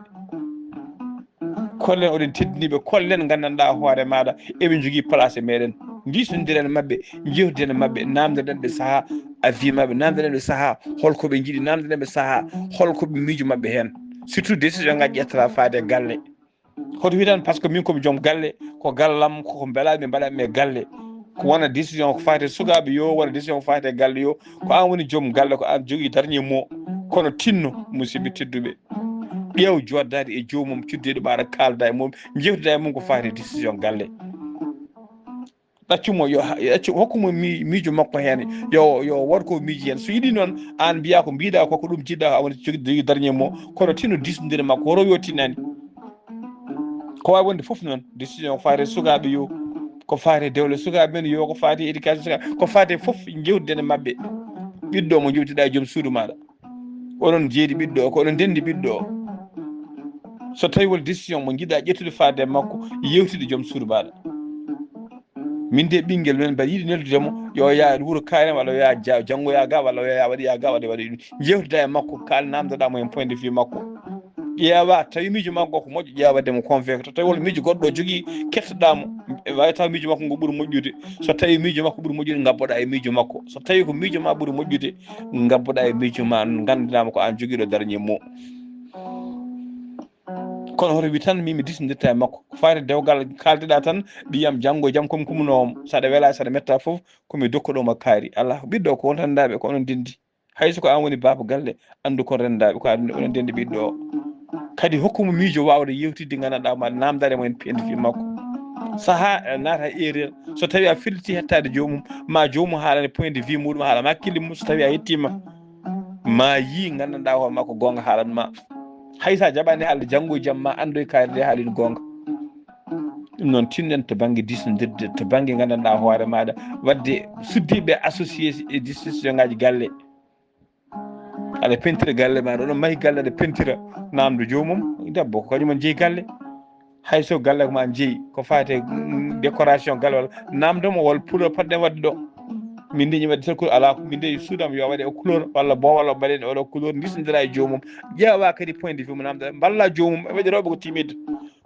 kollen oɗen teddiniɓe kollen gandanɗa hoore maɗa eɓe jogui place e meɗen disodiren mabɓe jewtiden mabɓe namdoɗen ɓe saaha a vie mabɓe namdoɗen ɓe saaha holkoɓe jiiɗi namdoɗen ɓe saaha holkoɓe miijo mabɓe hen surtout décision ngaji ƴettata faade galle hoto wi tan par ce que min komi joom galle ko gallam koko beelami mbaɗanmi e galle ko wona décision ko fate sukaɓe yo wona décision ko fate galle yo ko an woni joom galle ko an jogui dernier mot kono tinno musidɓe tedduɓe ƴeew joddade e jomum cuddiɗo ɓaɗa kalda e mum jewtida e mum ko fate décision galle ɗaccumo yo ɗaccu hokkumo miijo makko hen yo waɗ ko miiji hen so yiiɗi noon an mbiya ko mbiɗa ko ɗum jiɗɗa woni jogui dernier mot kono tinno disdire makko horo yo tinnani ko wawi wonde foof noon décision ko fate sukaɓe yo ko fate dewle sukaɓe men yo ko fate éducation sukaɓe ko fate foof jewtiden e mabɓe ɓiɗɗo mo jewtiɗa e joom suudu maɗa oɗon jeeɗi ɓiɗɗo o ko oɗon dendi ɓiɗɗo o so tawi wol décision mo jiɗa ƴettude faade makko yewtide joom suudu maɗa min de ɓinguel men mbaɗa yiiɗi neldudemo yo yaa wuuro kaarem walla yo yaa janggoya ga walla yo yaa waɗoya ga waɗa ɗum jewtida e makko kal namdoɗamo hen point de vue makko ƴeewa tawi miijo makko ko moƴƴo ƴeewademo convaincre to tawi wol miijo goɗɗo jogui kettoɗamo wawi taw miijo makko ngo ɓuuri moƴƴude so tawi miijo makko ɓuuri moƴƴude gabboɗa e miijo makko so tawi ko miijo ma ɓuuri moƴƴude gabboɗa e miijo ma gandinama ko an joguiɗo dernier mot kono hoto wi tan mimi disnodirta e makko ko fayde dewgal kaldeɗa tan ɓiyam janggo e jaam komi kumnowom saɗa weela saɗa metta foof komi dokkuɗoma kaari ala ɓiɗɗo ko on rendaɓe ko onon dendi hayso ko an woni baba galle andu kon rendaɓe ko onon dendi ɓiɗɗo o kadi hokkumo miijo wawde yewtidde gandanɗa ma namdade mo hen pendifi makko saaha naata erreur so tawi a firliti hettade jomum ma jomum haalane point de vue muɗum haalama hakkille mum so tawi a yettima ma yi gandanɗa hoore makko gonga haalanma haysa jaɓani haalde janggo e jaam ma andoy kaari nde haalino gonga ɗum noon tinɗen to banggue disnodirde to banggue gandanɗa hoore maɗa wadde suddiɓe associé e décision ngaji galle aɗa pentira galle maɗa oɗon maahi galle aɗa pentira namdo jomum debbo ko kañum en jeeyi galle hayso galle ma jeeyi ko fate décoration galle walla namdomo walla puɗo poɗɗen wadde ɗo min de wadde tan ala min de suudam yo waɗe o couleur walla boowal o mbaɗen oɗo couleur disnodira e jomum ƴeewa kadi point de vue mo namda balla jomum waɗiroɓe ko timide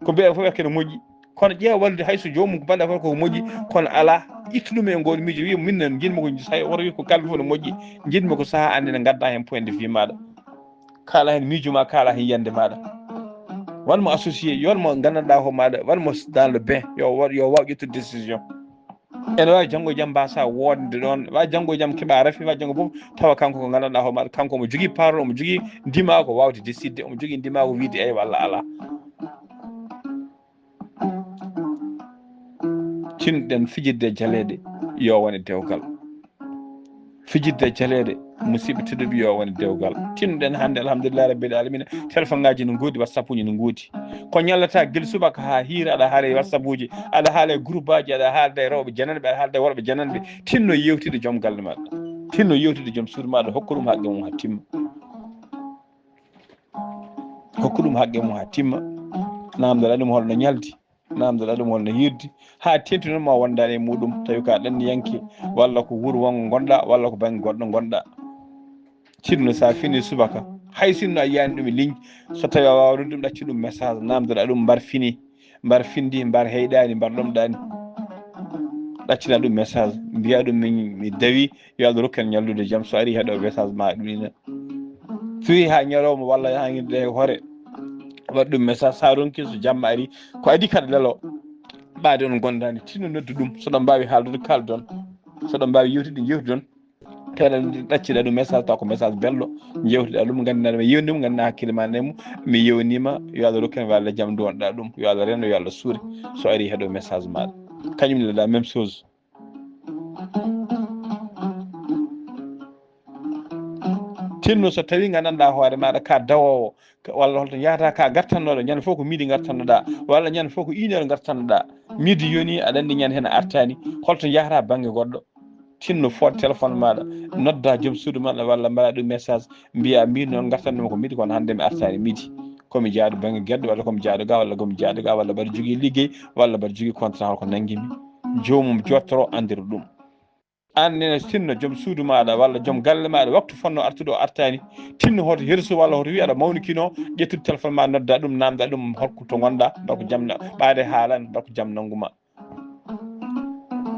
ko mbiya fof hakkene moƴƴi kono ƴeewa wallude hayso jomum ko mbaɗa fof koko moƴƴi kono ala ittu ɗum e ngol miijo wi min noon jinmi ko hay woto wi ko kalde fof ne moƴƴi jinmi ko saaha ande ne gadda hen point de vue maɗa kala hen miijo ma kala hen yiyande maɗa wanmo associé yonmo gandanɗa ho maɗa wanmo dans le bain yo waw ƴettude décision ene wawi janggo e jaam mbasa wonde ɗon wawi janggo e jaam keeɓa raafi wawi janggo foof tawa kanko ko gandanɗa ho maɗa kanko omo jogui parole omo jogui ndimago wawde décidde omo jogui ndimago wiide eyi walla ala tinɗen fijirde jaleɗe yo wone dewgal fijirde jaleɗe musidɓe tedduɓe yo wone dewgal tinɗen hande alhamdulillahi rabbil alamina téléphone ngaji no goodi whatsapp uji no goodi ko ñallata guel subaka ha hiira aɗa haala e whatsapp uji aɗa haala e groupe aji aɗa haalda e rewɓe jananɓe aɗa haalda e worɓe jananɓe tinno yewtide joom galle maɗa tinno yewtide joom suudu maɗa hokku ɗum haqqe mum ha timma hokku ɗum haqqe mum ha timma namdoɗa ɗum holno ñaldi namdoɗa ɗum holno hirdi ha tentinoma wondani e muɗum tawi ka ɗanniyanke walla ko wuuro wongo gonɗa walla ko banggue goɗɗo gonɗa tinno sa fini subaka hay sinno a yiyani ɗum e ligne so tawi a wawa ɗum ɗacci ɗum message namdoɗa ɗum mbar fini mbar findi mbar heyɗani mbar ɗomɗani ɗaccina ɗum message mbiya ɗum mi dawi yo Allah rokken ñallude jaam so ari heeɗo message ma ɗumina so wi ha ñalawma walla ha guiɗe hoore waɗ ɗum message sa ronki so jamma ari ko adi kada lelo ɓaade on gondani tinno noddu ɗum soɗon mbawi haaldude kaldon soɗon mbawi yewtude jewtidon teɗa ɗaccida ɗum message taw ko message belɗo jewtiɗa ɗum gandinaɗa yewni ɗum gandina hakkille ma nemo mi yewnima yo Allah rokkene walla jaam duwonɗa ɗum yo Allah rendo yo Allah suure so ari heeɗo message maɗa kañum ne la même chose tinno so tawi gandanɗa hoore maɗa ka dawowo walla holto yahata ka gartannoɗo ñande fof ko midi gartannoɗa walla ñande fof ko 1 heure gartannoɗa midi yoni aɗa andi ñande hen a artani holto jahata banggue goɗɗo tinno fod téléphone maɗa nodda joom suudu maɗa walla mbaɗa ɗum message mbiya min noon gartannoma ko midi kono hande mi artani midi komi jaaɗo banggue gueɗɗo walla komi jaaɗo ga walla komi jaaɗo ga walla mbaɗa jogui ligguey walla mbaɗa jogui contrat holko nanguimi jomum jottoro andira ɗum annene tinno joom suudu maɗa walla joom galle maɗa waktu fonno artude o artani tinno hoto hirsu walla hoto wi aɗa mawnikino ƴettude téléphone ma nodda ɗum namda ɗum holko to gonɗa bako jaam ɓaade haalani bako jaam nangguma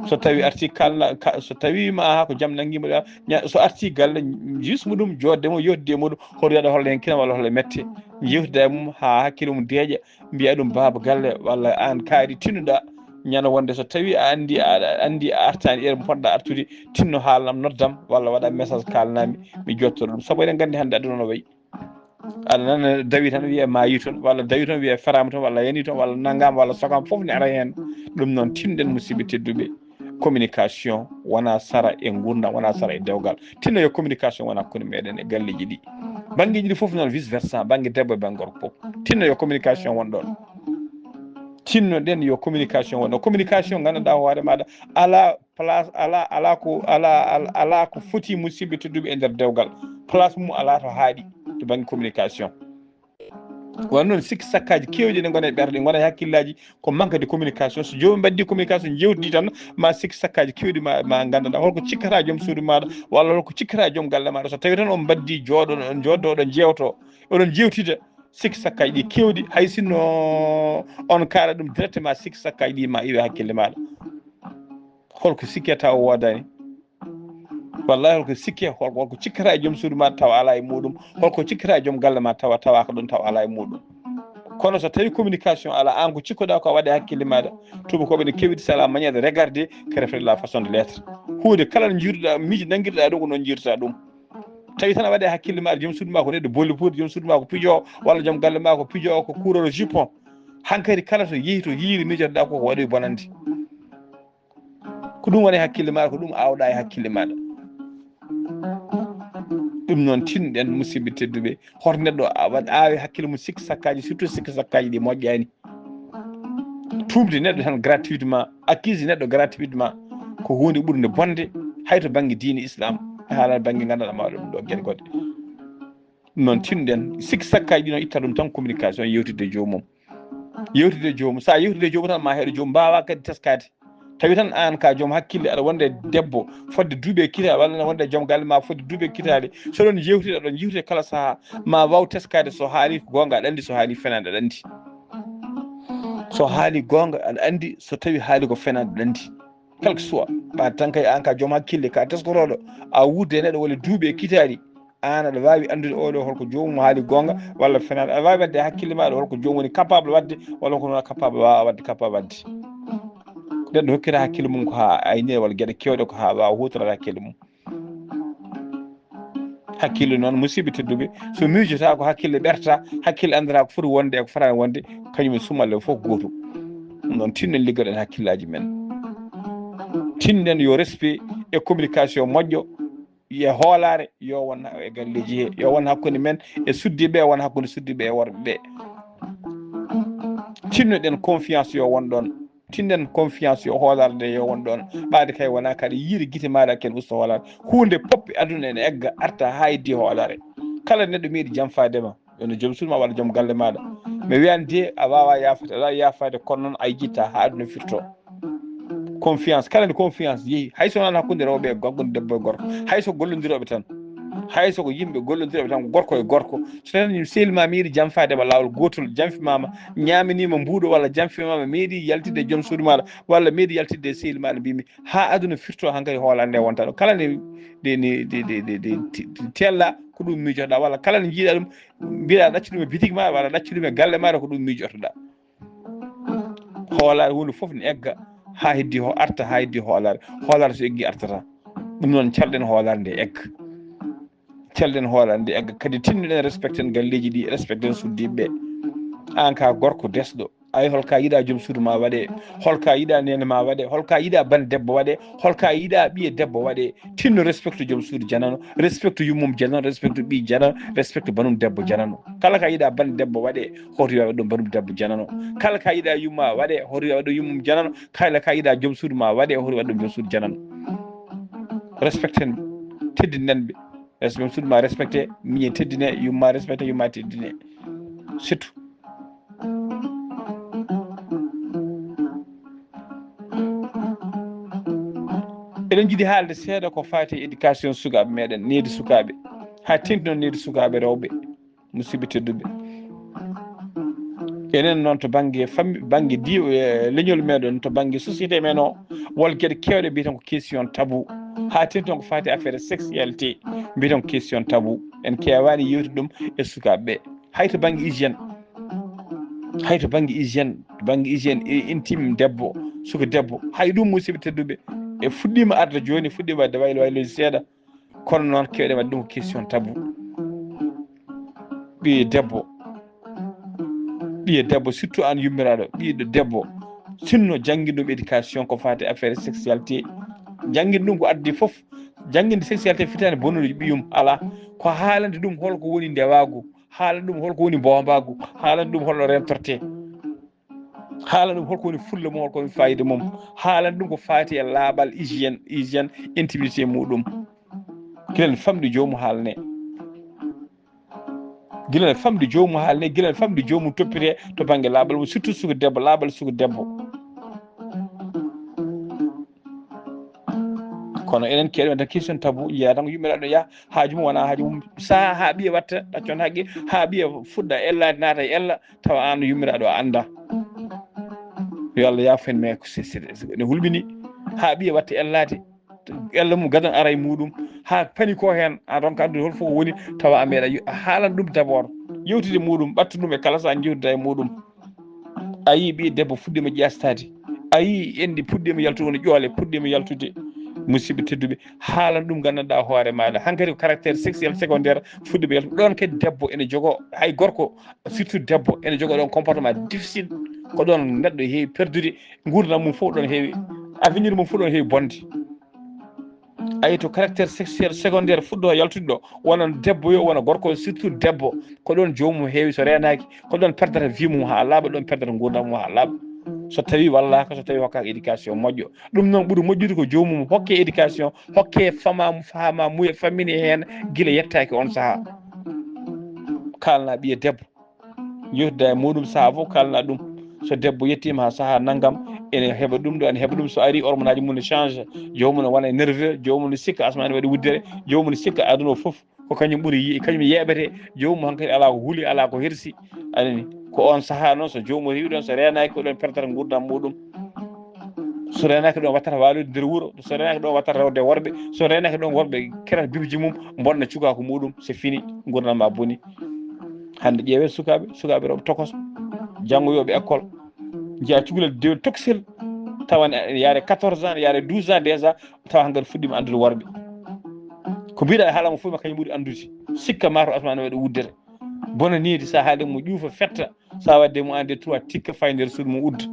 so tawi arti kalna so tawima ha ko jaam nanguima so arti galle jusmo ɗum joddemo yewtide muɗum hoto wiyaɗa holle hen kina walla holle mette yewtida e mum ha hakkille mum deeƴa mbiya ɗum baba galle walla an kaari tinnoɗa ñande wonde so tawi a andi a artani heure mo poɗɗa artude tinno haalnam noddam walla waɗa message kalnami mi jottoro ɗum saabu eɗen gandi hande aduna no wayi aɗa nana dawi tan wiiye mayi toon walla dawi tan wiiye ferama toon walla yani toon walla naggama walla sogama foof ne ara hen ɗum noon tinɗen musidɓe tedduɓe communication wona sara e gurdam wona sara e dewgal tinno yo communication wona hakkude meɗen e galleji ɗi banggueji ɗi foof noon vice versa banggue debbo e banggue gorko foof tinno yo communication won ɗon tinno ɗen yo communication won ɗon communication gandanɗa hoore maɗa ala place ala ko foti musidɓe tedduɓe e nder dewgal place mum ala to haaɗi to banggue communication won noon sikki sakkaji kewɗi ne gona e ɓerɗe gona e hakkillaji ko manque de communication so jomum baddi communication jewtidi tan ma sikki sakkaji kewɗi ma gandanɗa holko cikkata joom suudu maɗa walla holko cikkata joom galle maɗa so tawi tan on baddi jooɗo on joddo oɗon jewto oɗon jewtida sikki sakkaji ɗi kewɗi hay sinno on kaala ɗum directement sikki sakkaji ɗi ma iwe hakkille maɗa holko sikketa o wodani wallahi holko sikke holko cikkata e joom suudu ma tawa ala e muɗum holko cikkata e joom galle ma tawaka ɗon tawa ala e muɗum kono so tawi communication ala an ko cikkoɗa ko waɗe hakkille maɗa tubakoɓe ne kewiɗi sala manière de regarder que reflet la façon de l'être hunde kala no jiiruɗa miiji nanguirɗa ɗum ko noon jiirta ɗum tawi tan a waɗe hakkille maɗa joom suudu ma ko neɗɗo bolli puude joom suudu ma ko piijo walla joom galle ma ko piijo ko coureur jupon hankkadi kala to yeehi to yiiri miijotoɗa ko waɗoy bonande ko ɗum woni hakkille maɗa ko ɗum awɗa e hakkille maɗa ɗum noon tinɗen musidɓe tedduɓe hoto neɗɗo awi hakkille mum sikki sakkaji surtout sikki sakkaji ɗi moƴƴani tumde neɗɗo tan gratuitement accuse neɗɗo gratuitement ko hunde ɓurde bonde hayto banggue diine islam haala banggue ganduɗa maɗa ɗum ɗo gueɗe goɗɗe ɗum noon tinɗen sikki sakkaji ɗi noon itta ɗum tan communication yewtidde e jomum yewtidde e jomum sa yewtidde e jomum tan ma heeɗo jomum mbawa kadi teskade tawi tan an ka joom hakkille aɗa wonde debbo fodde duuɓi e kitale walla wonde joom galle ma fodde duuɓi e kitale so ɗon jewtide ɗon jewtide kala saaha ma waw teskade so haali ko gonga aɗa andi so haali fenade aɗa andi so haali gonga aɗa andi so tawi haali ko fenade aɗa andi quel que soit ɓa tan kay an ka joom hakkille ka teskoroɗo a wudde neɗɗo walla duuɓi e kitali an aɗa wawi andude oɗo holko jomum haali gonga walla fenade aɗa wawi wadde hakkille maɗa holko jomum woni capable wadde walla ko wona capable wawa wadde capable wadde neɗɗo hokkita hakkille mum ko ha aynire walla gueɗe kewɗe ko ha wawa hutorade hakkille mum hakkille noon musidɓe tedduɓe so miijota ko hakkille ɓerta hakkille andata ko foti wonde e ko fotani wonde kañum e sumalle foof gotum ɗum noon tinno liggoɗen hakkillaji men tinɗen yo respect e communication moƴƴo e hoolare yo won e galleji he yo won hakkude men e suddiɓe won hakkude suddiɓe e worɓe ɓe tinnoɗen confiance yo won ɗon tinnen confiance yo hoolare nde yo won ɗon ɓaade kay wona kadi yiiri guite maɗa ken usto hoolare hunde poppe aduna ene egga arta ha heddi hoolare kala neɗɗo miiɗi janfadema yono joom suuduma walla joom galle maɗa mi wiyani de a wawa yafade aɗa wawi yafade kono noon ay jitta ha aduna firto confiance kala nde confiance yeehi hayso noon hakkude rewɓe e gaggude debbo e gorko hayso gollodiroɓe tan hayso ko yimɓe gollodiroɓe tan gorko e gorko so tan sehlima miiɗi janfadema lawol gotol janfimama ñaminima mbuuɗo walla janfimama meeɗi yaltidde e joom suudu maɗa walla meeɗi yaltidde e sehli maɗa mbimi ha aduna firto hankkadi hoolare nde wonta ɗo kala nde tella ko ɗum miijotoɗa walla kala nde jiiɗa ɗum mbiɗa ɗacci ɗum e bitique maɗa walla ɗacci ɗum e galle maɗa ko ɗum miijotoɗa hoolare hunde foof ne egga ha heddi arta ha heddi hoolare so eggi artata ɗum noon calɗen hoolare nde egga calɗen hoolare nde egga kadi tinnoɗen respecten galleji ɗi respecten suddiɓeɓe an ka gorko desɗo ay holka yiiɗa joom suudu ma waɗe holka yiiɗa nene ma waɗe holka yiiɗa bande debbo waɗe holka yiiɗa ɓiye debbo waɗe tinno respecte joom suudu janano respecte yummum janano respecte ɓi janano respecte banum debbo janano kala ka yiiɗa bande debbo waɗe hoto wiya waɗɗum banum debbo janano kala ka yiiɗa yumma waɗe hoto wiya waɗɗum yummum janano kala ka yiiɗa joom suudu ma waɗe hoto waɗɗum joom suudu janano respecten teddinenɓe joom suudu ma respecté miñe teddine yumma respecté yumma teddine surtout eɗen jiiɗi haalde seeɗa ko fati éducation sukaɓe meɗen needi sukaɓe ha tengti noon needi sukaɓe rewɓe musidɓe tedduɓe enen noon to banggue banggue leñol meɗen to banggue société men o wol gueɗe kewɗe mbiyeten ko question tabou ha tengti noon ko fati affaire sexualité mbiyeten ko question tabou en kewani yewtude ɗum e sukaɓeɓe hayto banggue hygiéne hayto banggue hygiéne intime debbo suka debbo hay ɗum musidɓe tedduɓe e fuɗɗima arde joni fuɗɗima wadde wayloji seeɗa kono noon kewɗen wadde ɗum ko question tabou ɓiye debbo surtout an yummiraɗo ɓiɗo debbo sinno jangguide ɗum éducation ko fati affaire sexualité jangguide ɗum ko addi foof jangguinde sexualité fitani bonnude ɓiyum ala ko haalande ɗum holko woni ndewagu haalande ɗum holko woni mbombagu haalande ɗum holno rentorte haalande ɗum holko woni fulla mum holko woni fayida mum haalande ɗum ko fati e laaɓal hygiéne intimité muɗum kiɗen famɗi jomum haalne gila famde joomu haalne gila famde joomu toppire to banggue laaɓal mum surtout sugu debbo laaɓal sugu debbo kono enen keɗo tan question tabou yiya tan ko yimɓe ɗo ya haaju mum wona haaju mum sa ha ɓiya watta ɗaccon haqqi ha ɓiya fuɗɗa ellade naata e ella tawa an yummiraɗo a anda yo Allah yafen me ne hulɓini ha ɓiya watta ellade ella mum gadan ara e muɗum ha pani ko hen a ronka andude holfo ko woni tawa a meeɗa haalan ɗum d' abord yewtide muɗum ɓattu ɗum e kala sa jewtida e muɗum a yii ɓi debbo fuɗɗima ƴastade a yii endi puɗɗima yaltude no ƴoole puɗɗima yaltude musidɓe tedduɓe haalan ɗum gandanɗa hoore maɗa hankkadi ko caractére sexuel secondaire fuɗɗima yaltude ɗon kadi debbo ene jogo hay gorko surtout debbo ene jogo ɗon comportement difficile ko ɗon neɗɗo heewi perdude gurdam mum fof ɗon heewi avenir mum fof ɗon heewi bonde ayi to caractére sexuel secondaire fuɗɗo yaltude ɗo wona debbo yo wona gorko surtout debbo ko ɗon jomum heewi so renaki ko ɗon perdata vie mum ha laaɓa ɗon perdata gurdam mum ha laaɓa so tawi wallaka so tawi hokkaka éducation moƴƴo ɗum noon ɓuuri moƴƴude ko jomum hokke éducation hokke fama muya fammine hen guila yettaki on saaha kalna ɓiya debbo yewtuda e muɗum saaha fof kalna ɗum so debbo yettima ha saaha naggam ene heeɓa ɗum ɗo ene heeɓa ɗum so ari hormone aji mum ne change jomum ne wona e nerveux jomum ne sikka asmane waɗi wuddere jomum ne sikka aduna o foof ko kañum ɓuuri kañum yeɓete jomum hankkadi ala ko huuli ala ko hirsi anani ko on saaha noon so jomum rewi ɗon so renaki ko ɗon perdata gurdam muɗum so renaki ɗon wattata walude nder wuuro so renaki ɗon wattata rewde worɓe so renaki ɗon worɓe kerata bibji mum bonna cukaka muɗum c'est fini gurdam ma booni hande ƴeewe sukaɓe rewɓe tokos janggoyoɓe école jiya cukalel dewel tokosel tawan yaare 14 ans yaare 12 ans déjà tawa hankkadi fuɗɗima andude worɓe ko mbiɗa e haalamo fof ma kañum ɓuuri andude sikka mato asmane waɗi wuddere bonanide sa haali mo ƴuufa fetta sa wadde mo ande 3 tikka fay nder suudu mum udda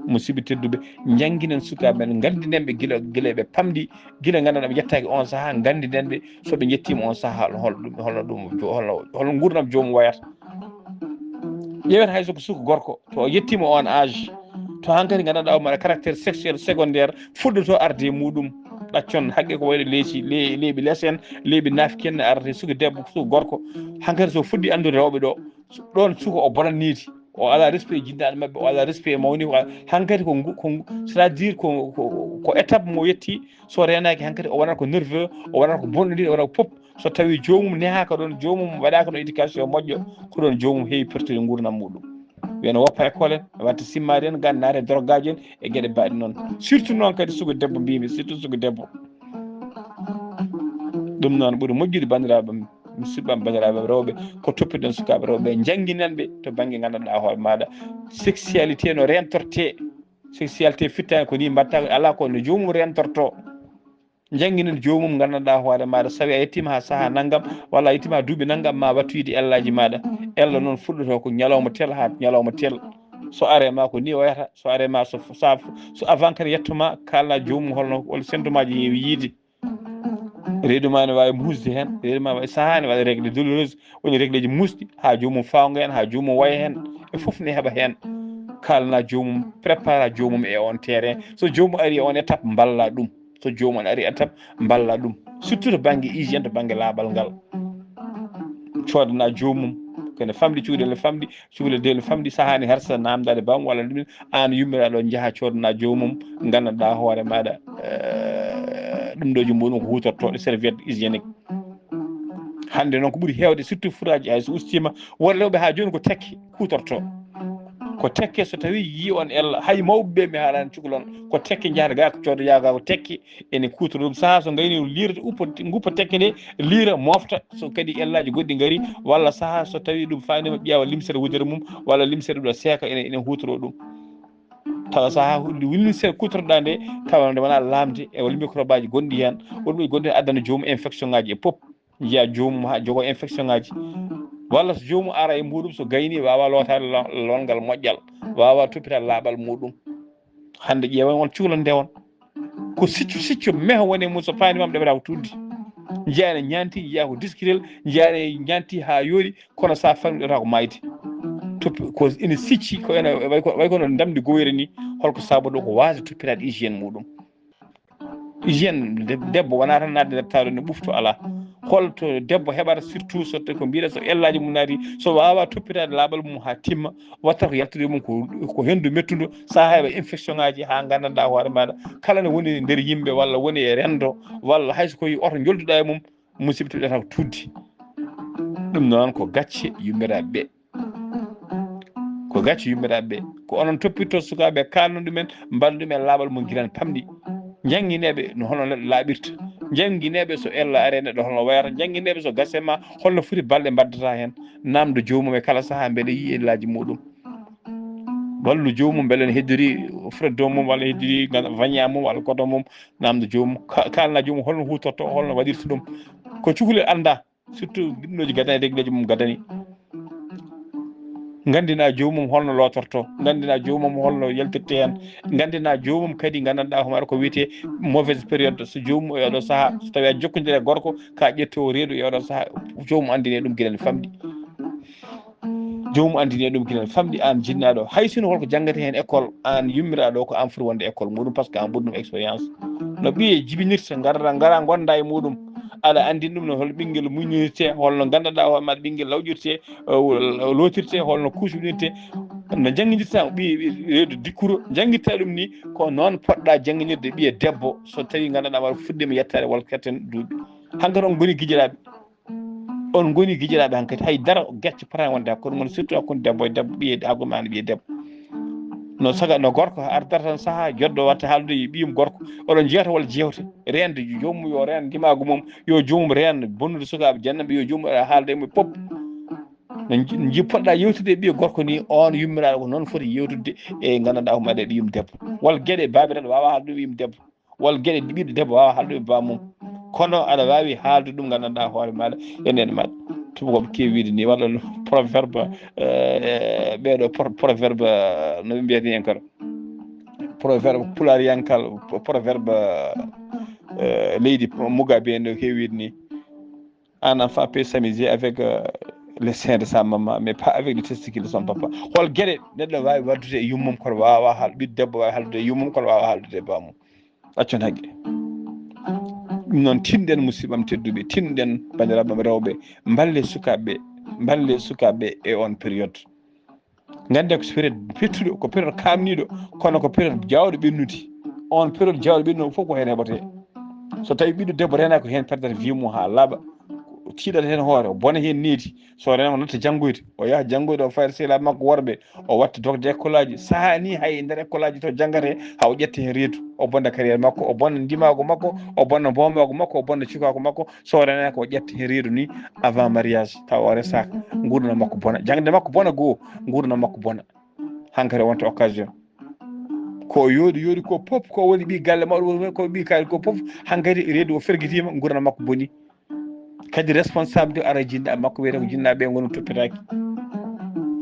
musidɓe tedduɓe jangguinen sukaɓe men gandinenɓe guila ɓe pamɗi guila gandanɗa ɓe yettaki on saaha gandinenɓe soɓe jettima on saaha holno gurdam jomum wayata ƴewet hay soko suka gorko to yettima on âge to hankkadi gandanɗa o maɗa caractére sexuel secondaire fuɗɗoto arde e muɗum ɗaccon haqqe ko wayno leesi leeɓi less en leeɓi nafki en ne arate suka debbo suka gorko hankkadi so fuɗɗi andude rewɓe ɗo ɗon suka o bonannidi o ala respect jinnaɗo mabɓe o ala respect mawni hankkadi ko c'est à dire ko étape mo yetti so renaki hankkadi o wonata ko nerveux o wonata ko bonɗodiɗo o wonata ko pop so tawi jomum nehaka ɗon jomum waɗaka ɗon éducation moƴƴo ko ɗon jomum heewi pertude gurdam muɗum wiyano woppa école en watta simmade en ganda naate drogue gaji en e gueɗe mbaɗe noon surtout noon kadi suka debbo mbimi surtout suka debbo ɗum noon ɓuuri moƴƴude bandiraɓe musidɓam bandiraɓe rewɓe ko toppitoɗen sukaɓe rewɓe jangguinenɓe to banggue gandanɗa hoore maɗa sexualité no rentorte sexualité fittani ko ni mbatta ala ko no jomum rentorto jangguinen jomum gandanɗa hoore maɗa sawi a yettima ha saaha naggam walla a yettima ha duuɓi naggam ma wattoyde ellaji maɗa ella noon fuɗɗoto ko ñalawma tel ha ñalawma tel so arema ko ni wayata so arema so avant kadi yettoma kalna jomum holno sentumaji heewi yiide reedu ma ne wawi musde hen reedu ma wawi saaha ne waɗa réglé douloureuse woni réglé ji musɗi ha jomum fawga hen ha jomum waya hen e foof ne heeɓa hen kalna jomum prépara jomum e on terrain so jomum ari e on étape balla ɗum so jomum ari étape balla ɗum surtout to banggue hygiène to banggue laaɓal ngal codana jomum kene famɗi cukalel famɗi cukalel dewle famɗi sahani harsa namdade bam walla ɗumen an yummiraɗo jaaha codana jomum gandanɗa hoore maɗa ɗum ɗoji muɗum ko hutortoɗe serviette hygiénique hande noon ko ɓuuri hewde surtout fouraji hay so ustima won rewɓe ha joni ko tekke hutorto ko tekke so tawi yi on ella hay mawɓeɓe mi haalani cukalon ko tekke jahata ga ko codoya ga ko tekke ene kutora ɗum saaha so gayni liirata guppa tekke nde liira mofta so kadi ellaji goɗɗi gaari walla saaha so tawi ɗum fandima ƴeewa limsere wudere mum walla limsere ɗo seeka ene hutoro ɗum tawa saaha limsere kutorɗa nde tawa nde wona lamde e wala microbe aji gonɗi hen wonɓe gonɗi hen addana jomum infection ngaji e pop jiiya jomum ha jogo infection ngaji walla so jomum ara e muɗum so gayni wawa lotade longal moƴƴal wawa toppitade laaɓal muɗum hande ƴeewa on cukalon ndewon ko siccu meho woni e mum so fandimama ɗeɓata ko tuddi jeyane ñanti jiiya ko disquirel jeyane ñanti ha yooɗi kono sa famɗi ɗota ko mayde ko ene sicci ko ene way kono damde goyre ni holko sabu ɗo ko wasde toppitade hygiéne muɗum hygiéne debbo wona tan nadde nder tawde ne ɓufto ala holto debbo heɓata surtout so tawi ko mbiɗa so ellaji mum naati so wawa toppitade laaɓal mum ha timma watta ko yaltude mum ko hendu mettudu sa heɓa infection ngaji ha gandanɗa hoore maɗa kala ne woni nder yimɓe walla woni e rendo walla hayso koye oto jolduɗa e mum musidɓe teɓɗata ko tuddi ɗum noon ko gacce yummiraɓe ɓe ko gacce yummiraɓe ɓe ko onon toppitto sukaɓe kalno ɗumen mbaɗa ɗum e laaɓal mum guilan pamɗi jangguineɓe no hono neɗɗo laaɓirta jangguineɓe so ella are neɗɗo holno wayata jangguineɓe so gasse ma holno foti balɗe mbaddata hen namdo jomum e kala saaha beele yi ellaji muɗum wallu jomum beele ne heddori freddo mum walla heddori vagna mum walla koto mum namdo jomum kalna jomum holno hutorto holno waɗirta ɗum ko cukalel anda surtout ɗumɗoji gadani regleji mum gadani gandina jomum holno lotorto gandina jomum holno yaltirte hen gandina jomum kadi gandanɗa homaɗa ko wiyete mauvaise période so jomum e oɗo saaha so tawi a jokkodire gorko ka ƴettowo reedu e oɗo saaha jomum andine ɗum guiɗen famɗi jomum andine ɗum guiɗen famɗi an jinnaɗo hay sino holko janggate hen école an yummiraɗo ko an foti wonde école muɗum par ce que an ɓuuri ɗum expérience no ɓiye jibinirta gara gonda e muɗum aɗa andini ɗum no hol ɓinguel muñirte holno gandanɗa hoore maɗa ɓinguel lawƴirte lotirte holno kusɓinirte no jangguidirta ɓiye reedu dikkuro jangguirta ɗum ni ko noon poɗɗa jangguinirde ɓiye debbo so tawi gandanɗa waɗa fuɗɗima yettade walla ketten duuɓi hankkadi on goni guiƴiraɓe on goni guiƴiraɓe hankkadi haydara gacce potani wonde hakkude mon surtout hakkude debbo e debbo ɓiye hakkude ma ɓiye debbo no saga no gorko ardata tan saaha joddo watta haaldude e ɓiyum gorko oɗon jeyata walla jewte rende jomum yo rende ndimagu mum yo jomum rende bonnude sukaɓe jannaɓe yo jomum haalda e mum pop no jippoɗɗa yewtude e ɓiye gorko ni on yummiraɗo ko noon foti yewtude e gandanɗa ko maɗa ɓiyum debbo walla gueɗe babiraɗo wawa haaldude ɓiyum debbo walla gueɗe ɓiɗɗo debbo wawa haaldude e bamum kono aɗa wawi haaldude ɗum gandanɗa hoore maɗa e nene maɗa tubakoɓe kewi wiide ni walla proverbe ɓeɗo proverbe no ɓe mbiyata hen kala proverbe pulariyankal proverbe leydi Mugabe no hewi wiide ni un enfant peut s'amuser avec les seins de sa maman mais pas avec les testicules de son papa hol gueɗe neɗɗo wawi waddude e yummum kono wawa ɓiɗɗo debbo wawi haaldude e yummum kono wawa haaldude e bamum accon haqqe ɗum noon tinɗen musidɓam tedduɓe tinɗen bandiraɓam rewɓe balle sukaɓe e on période gande ko période pettuɗo ko période kamniɗo kono ko période jawɗo ɓennude on période jawɗo ɓennude fof ko hen heɓate so tawi ɓiɗɗo debbo rena ko hen perdata vie mum ha laaɓa tiiɗata hen hoore o bona hen needi so rena o natta janggoyde o yaha janggoyde o fayta sehilaɓe makko worɓe o watta docde école aji saaha ni hay nder école aji to janggate ha o ƴetta hen reedu o bonna carriére makko o bonna ndimago makko o bonna bomago makko o bonna cukako makko so rena ko ƴetta hen reedu ni avant mariage taw o resaka gurdam makko bona jangde makko bona goho gurdam makko bona hankkadi wonta occasion ko yooɗi ko pop ko woni ɓi galle mawɗo ko ɓi kaali ko pop hankkadi reedu o ferguitima gurdam makko boni kadi responsabilité ara jinnaɓe makko wiyete ko jinnaɓe goni toppitaki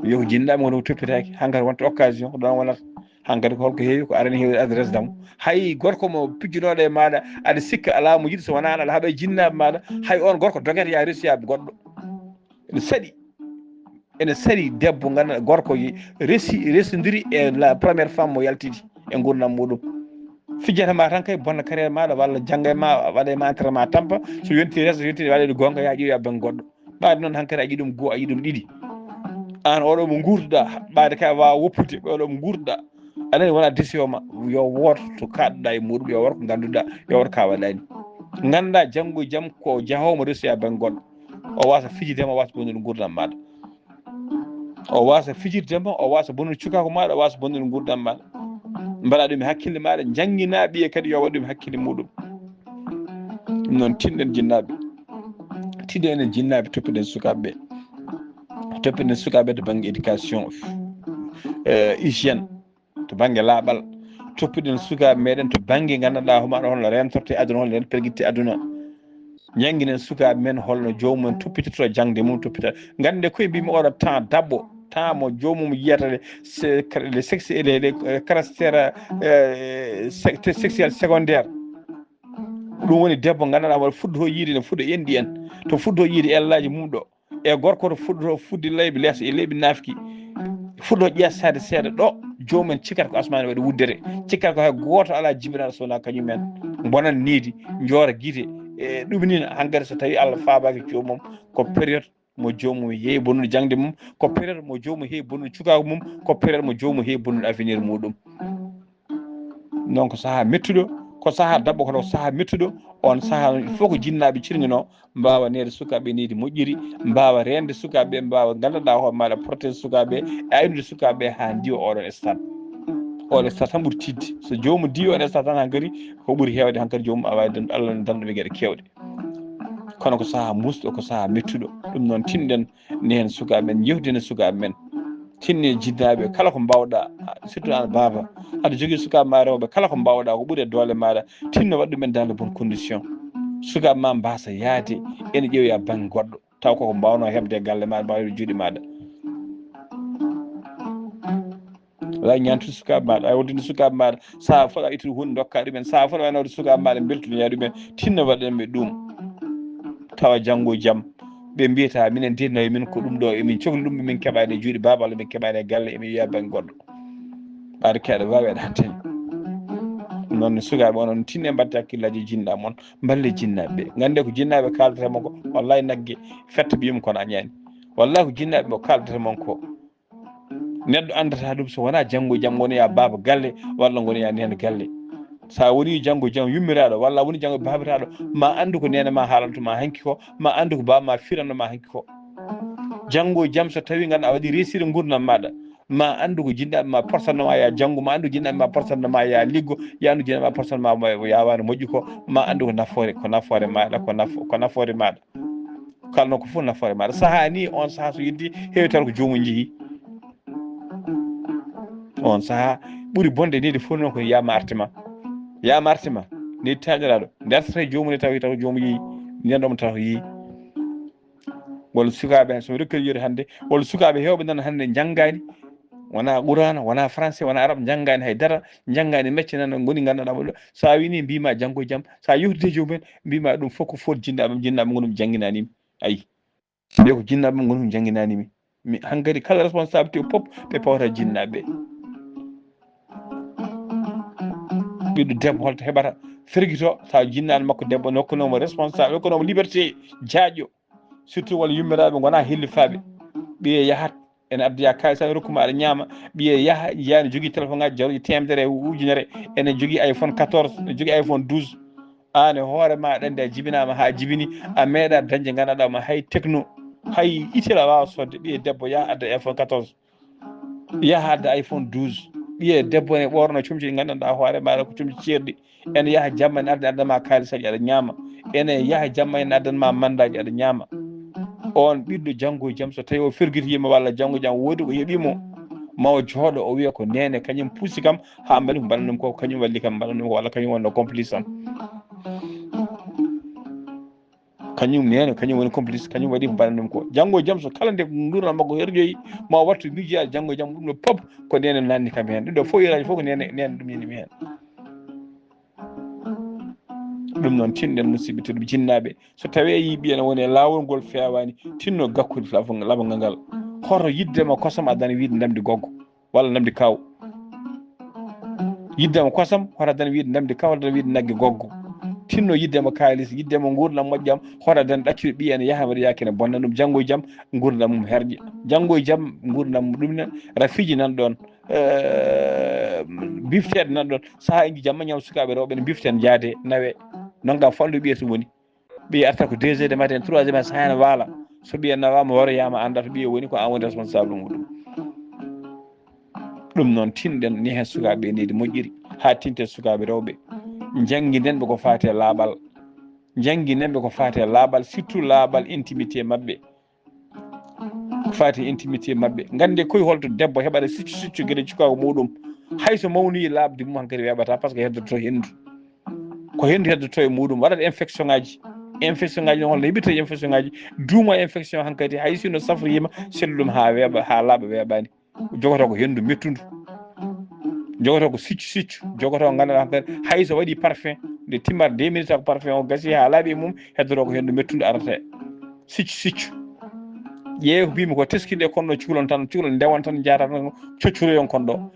wiya ko jinnaɓe goni toppitaki hankkadi wonta occasion ko ɗon wonata hankkadi ko holko heewi ko arani heewde adresse dam hay gorko mo pijjunoɗo e maɗa aɗa sikka ala mo yiɗi so wona aɗa haaɓa jinnaɓe maɗa hay on gorko dogete ya resiyaɓe goɗɗo ene saɗi debbo ganduɗa gorko resodiri e la première femme mo yaltidi e gurdam muɗum fijjatama tan kay bonna carriére maɗa walla jangga e ma waɗa e ma entraînement tampa so yonti waɗede gonga ya ƴeewi ben goɗɗo ɓaade noon hankkadi a yiɗi ɗum goho a yiɗi ɗum ɗiɗi an oɗo mo gurduɗa ɓaade kay wawa woppude oɗo mo gurduɗa anani wona décision ma yo woto to kaɗɗa e muɗum yo waɗa ko ganduɗa yo waɗa ka waɗani ganduɗa janggo e jaam ko jahowo mo resiya ben goɗɗo o wasa fijidema o wasa bonnude gurdam maɗa o wasa fijirdema o wasa bonnude cukako maɗa o wasa bonnude gurdam maɗa mbaɗa ɗum e hakkille maɗa jangguina ɓiye kadi yo waɗ ɗum hakkille muɗum ɗum noon tinɗen jinnaɓe toppiɗen sukaɓeɓe to banggue éducation hygiène to banggue laaɓal toppiɗen sukaɓe meɗen to banggue gandanɗa homaɗo holno rentorte aduna holno ren perguitte aduna jangguinen sukaɓe men holno jomumen toppitoto jangde mum toppita gande koye mbimi oɗo temps dabɓo temps mo jomum yiyata les sexe et les caractères sexuel secondaire ɗum woni debbo gandanɗa waɗa fuɗɗoto yiide ne fuɗɗo enɗi en to fuɗɗoto yiide ellaji mum ɗo e gorko to fuɗɗoto fudde leyɓe leeso e leyɓe nafki fuɗɗo ƴettade seeɗa ɗo jomumen cikkata ko asmani waɗi wuddere cikkata ko hay goto ala jibinaɗo sowona kañumen bonan niidi joora guite e ɗum ni hankkadi so tawi Allah faabaki joomum ko période mo joomum heewi bonnude jangde mum, ko période mo joomum heewi bonnude cukaka mum, ko période mo joomum heewi bonnude avenir muɗum. donc saaha mettuɗo ko saaha dabɓo kono saaha mettuɗo on saaha il faut ko jinnaɓe cirguino mbawa nede sukaɓe nidi moƴƴiri, mbawa rende sukaɓe, mbawa gandanɗa hoore maɗa protège sukaɓe e aynude sukaɓe ha diwa oɗon stade. oɗo stade tan ɓuuri tidde, so jomum diwi oɗo stade tan hankkadi ko ɓuuri hewde hankkadi jomum awa Allah ne danduɓe gueɗe kewɗe. kono ko saaha musɗo ko saaha mettuɗo. ɗum noon tinɗen ni hen sukaɓe men yewtidina sukaɓe men, tinni jinnaɓe kala ko mbawɗa surtout an baba aɗa jogui sukaɓe ma rewɓe kala ko mbawɗa ko ɓuuri e doole maɗa tinno waɗ ɗumen dans de bonne condition. sukaɓe ma mbasa yaade ene ƴeewoya banggue goɗɗo taw koko mbawno hebde e galle maɗa mbawi juuɗe maɗa. wala ñantude sukaɓe maɗa a woddino sukaɓe maɗa saaha foof a ittude hunde dokka ɗumen, saaha foof wanawde sukaɓe maɗa beltonoya ɗumen, tinno waɗanɓe ɗum tawa janggo e jaam ɓe mbiyata minen de nayi min ko ɗum ɗo emin cohli ɗum min keɓani e juuɗe baba walla min keɓani e galle emin wiya banggue goɗɗo ɓaade keɗa wawi aɗa hattani. noon sukaɓe onon tinne mbatte hakkillaji jinnaɓe moon, balle jinnaɓe ɓe gande ko jinnaɓe kaldata mon ko wallahi naggue fetta mbiyama kono añani, wallahi ko jinnaɓe ɓe kaldata mon ko neɗɗo andata ɗum so wona janggo e jaam gonoya baba galle walla gonoya nene galle. sa woni janggo e jaam yummiraɗo walla woni janggo babiraɗo ma andu ko nene ma haalantuma hanki ko, ma andu ko baba ma firanoma hanki ko. janggo e jaam so tawi ganduɗa a waɗi réussir gurdam maɗa ma andu ko jinnaɓe ma portanoma ya janggo, ma andu jinnaɓe ma portanoma ya liggo, ya andu jinnaɓe ma portanoma yawano moƴƴi ko, ma andu ko nafoore maɗa ko nafoore maɗa kalno ko fof nafoore maɗa. saaha ni on saaha so yeddi heewi tan ko jomum jeeyi. on saaha ɓuuri bonde nide fof noon ko yama artema nedi tañiraɗo ndertata e jomum ne tawi taw jomum yeeyi nenɗomo taw yeeyi. walla sukaɓe somi rokkiri yiyde hannde walla sukaɓe hewɓe nan hannde janggani wona qur'ana wona français wona arabe janggani haydara, janggani métier nan goni ganduɗa ɓoɗo sa wini mbima janggo e jaam sa yewtide jomumen mbima ɗum fof ko faute jinnaɓe gonum jangguinanimi. ayi mbiya ko jinnaɓe gonum jangguinanimi hankkadi kala responsabilité foof ɓe pawata jinnaɓe. ɓiɗɗo debbo holto heɓata ferguito sa jinnani makko debbo nokkunomo responsable nokkunomo liberté jaaƴƴo surtout walla yummiraɓe gona hellifaɓe ɓiye yahat ene addoya kalis tan rokkuma aɗa ñaama ɓiye yaaha yiyani jogui téléphone ngaji jaroji temedere e ujunere ene jogui iPhone 14 ene jogui iPhone 12 an e hoorema aɗa andi a jibinama ha jibini a meeɗa dañde gandanɗama hay techno hay itel a wawa sodde. ɓiye debbo yaha adda iPhone 14 yaha adda iPhone 12 ɓiye debbo ne ɓorno comci ɗi gandanɗa hoore maɗa ko comci ceerɗi ene yaaha jamma ene arde addama kalisaji aɗa ñaama, ene yaaha jamma ene addanma mandaji aɗa ñaama. on ɓiɗɗo janggo e jaam so tawi o ferguitima walla janggo e jaam woodi ko heeɓimo mawo jooɗo o wiya ko nene kañum puusi kam ha mbaɗi ko mbaɗanɗum ko kañum walli kam mbaɗanɗum ko walla kañum wonno complice am. kañum nene kañum woni complice kañum waɗi ko mbaɗanɗum ko. janggo e jaam so kala nde gurdam makko herƴoyi ma wattu miijiyaji janggo e jaam ɗum ɗo pop ko nene nanni kam hen. ɗum ɗo fof iraji fof ko nene ɗum yanimi hen. ɗum noon tinɗen musidɓe tedduɓe jinnaɓe so tawi yi ɓiye ne woni e lawol ngol fewani tinno gakkude labangal ngal hoto yiddema kosam adana wiide ndamdi goggo walla ndamdi kaw. yiddema kosam hoto adana wiide ndamdi kaw adana wiide naggue goggo. tinno yiddema kalis yiddema gurdam moƴƴam hoto adana ɗaccude ɓiye ene yaaha waɗa yakene bonna ɗum janggo e jaam gurdam mum herƴe. janggo e jaam gurdam ɗum rafiji nanɗon bifteɗe nanɗon saaha ji jamma ñaam sukaɓe rewɓe ne biften jaade nawe nonga fallu ɓiye to woni ɓiye arta ko 2 heures du matin 3 heures matin saaha ne waala so ɓiye nawama waroyama anda to ɓiye woni ko an woni responsable muɗum. ɗum noon tinɗen ni hen sukaɓe nidi moƴƴiri ha tinte sukaɓe rewɓe jangguinenɓe ko fate laaɓal, jangguinenɓe ko fate laaɓal surtout laaɓal intimité mabɓe ko fati intimité mabɓe. gande koye holto debbo heɓata siccu gueɗe cukako muɗum hayso mawnoyi labde mum hankkadi weɓata par ce que heddoto hendu ko hendu heddoto e muɗum waɗat infection ngaji ɗon holno heɓirta infection ngaji duuma infection hankkadi hay sino safroyima sellu ɗum ha weeɓa ha laaɓa weeɓani jogoto ko hendu mettudu jogoto ko siccu jogoto ko ganduɗa hankkadi hayso waɗi parfum nde timmata 2 minutes ko parfum o gasi ha laaɓi e mum heddoto ko hendu mettudu arata siccu ƴeewi ko mbimi ko teskiɗe konno cuhlon tan cuhlon ndewon tan jata tan coccoroyon kon ɗo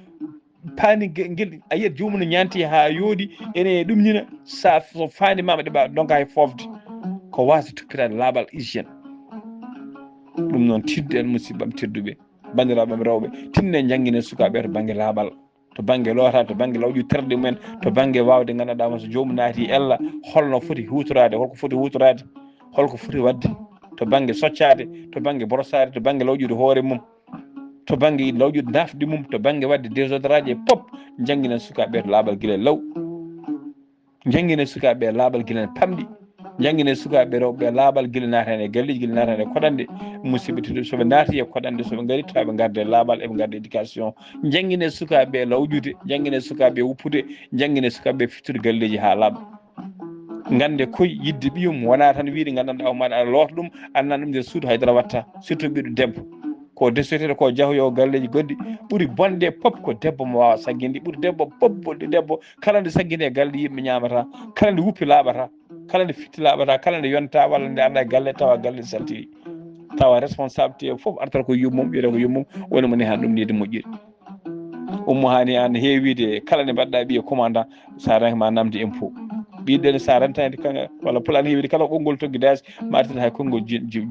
paani ngel a yiyat jomum no ñanti ha yooɗi ene ɗumnina sa so faani mama ɗe mbawa donka e fofde ko wasa toppitade laaɓal hygiéne ɗum noon tidde en musibbam tedduɓe bandiraɓe rewɓe tinne jangguine sukaɓe to banggue laaɓal to banggue lootade to banggue lawƴu terɗe mumen to banggue wawde gandanɗa so jomum naati ella holno foti hutorade holko foti hutorade holko foti wadde to banggue soccade to banggue brossade to banggue lawƴude hoore mum to banggue lawƴude dafɗi mum to banggue wadde désodorage e pop jangguinen sukaɓe to laaɓal guila law jangguinen sukaɓe laaɓal guila pamɗi jangguinen sukaɓe rewɓe laaɓal guila natane e galleji guila natane e koɗande musidɓe tedduɓe soɓe naati e koɗande soɓe gaari tawa ɓe garde laaɓal eɓe garde éducation jangguinen sukaɓe lawƴude jangguinen sukaɓe wuppude jangguinen sukaɓe fittude galleji ha laaɓa gande koye yidde ɓiyum wona tan wiide gandanɗa o maɗa aɗa loota ɗum annan ɗum nder suudu haydara watta surtout ɓiɗɗo debbo ko desoteɗo ko jaahoyo galleji goɗɗi ɓuuri bonde pop ko debbo mo wawa sagginde ɓuuri debbo pop bolɗi debbo kala nde saggine e galle yimɓe ñamata kala nde wuppi laaɓata kala nde fitti laaɓata kala nde yonta walla nde anda e galle tawa galle saltiri tawa responsabilité foof artata ko yummum wiyete ko yummum woni mo nehan ɗum nide moƴƴiri ummo hani an heewide kala nde mbaɗɗa ɓiye commandant sa renki ma namde impôt ɓiɗɗene sa rentani kanga walla pulan heewide kala konngol toggidage ma artata hay konngol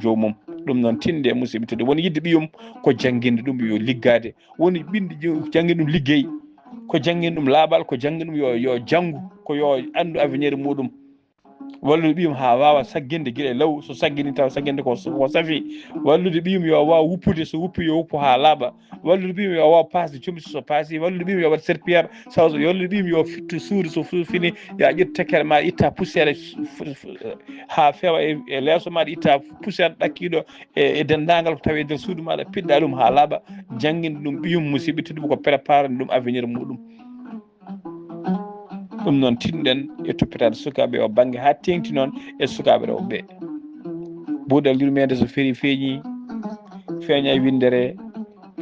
jomum ɗum noon tinde musidɓe tedde woni yidde ɓiyum ko jangguinde ɗum yo liggade woni ɓinde jangguinde ɗum liggey ko jangguinde ɗum laaɓal ko jangguinde ɗum yo janggu ko yo andu avenir muɗum wallude ɓiyum ha wawa sagginde guila law so saggini taw sagginde ko saafi wallude ɓiyum yo wawa wuppude so wuppi yo wuppu ha laaɓa wallude ɓiyum yo wawa pasde comisi so paasi wallude ɓiyum yo waɗ serpillere saw wallude ɓiyum yo fittu suudu so fini ya ƴettu tekkere ma itta poussiére ha fewa e leeso maɗa itta poussiére ɗakkiɗo e dendagal ko tawi e nder suudu maɗa piɗɗa ɗum ha laaɓa jangguinde ɗum ɓiyum musidɓe tedduɓe ko préparé ɗum avenir muɗum ɗum noon tinɗen e toppitade sukaɓe o banggue ha tengti noon e sukaɓe rewɓe buuɗal yurmede so feeri feeñi feeña e windere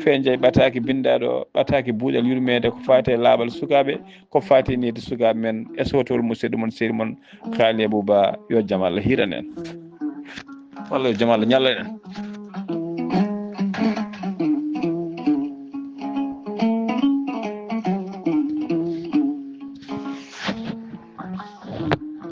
feeña e ɓataki bindaɗo ɓataki buuɗal yurmede ko fati e laaɓal sukaɓe ko fati e nide sukaɓe men e sotol musidɗo moon séri moon Kaali Abou Ba yo jaam Allah hiiran en walla yo jaam Allah ñalla en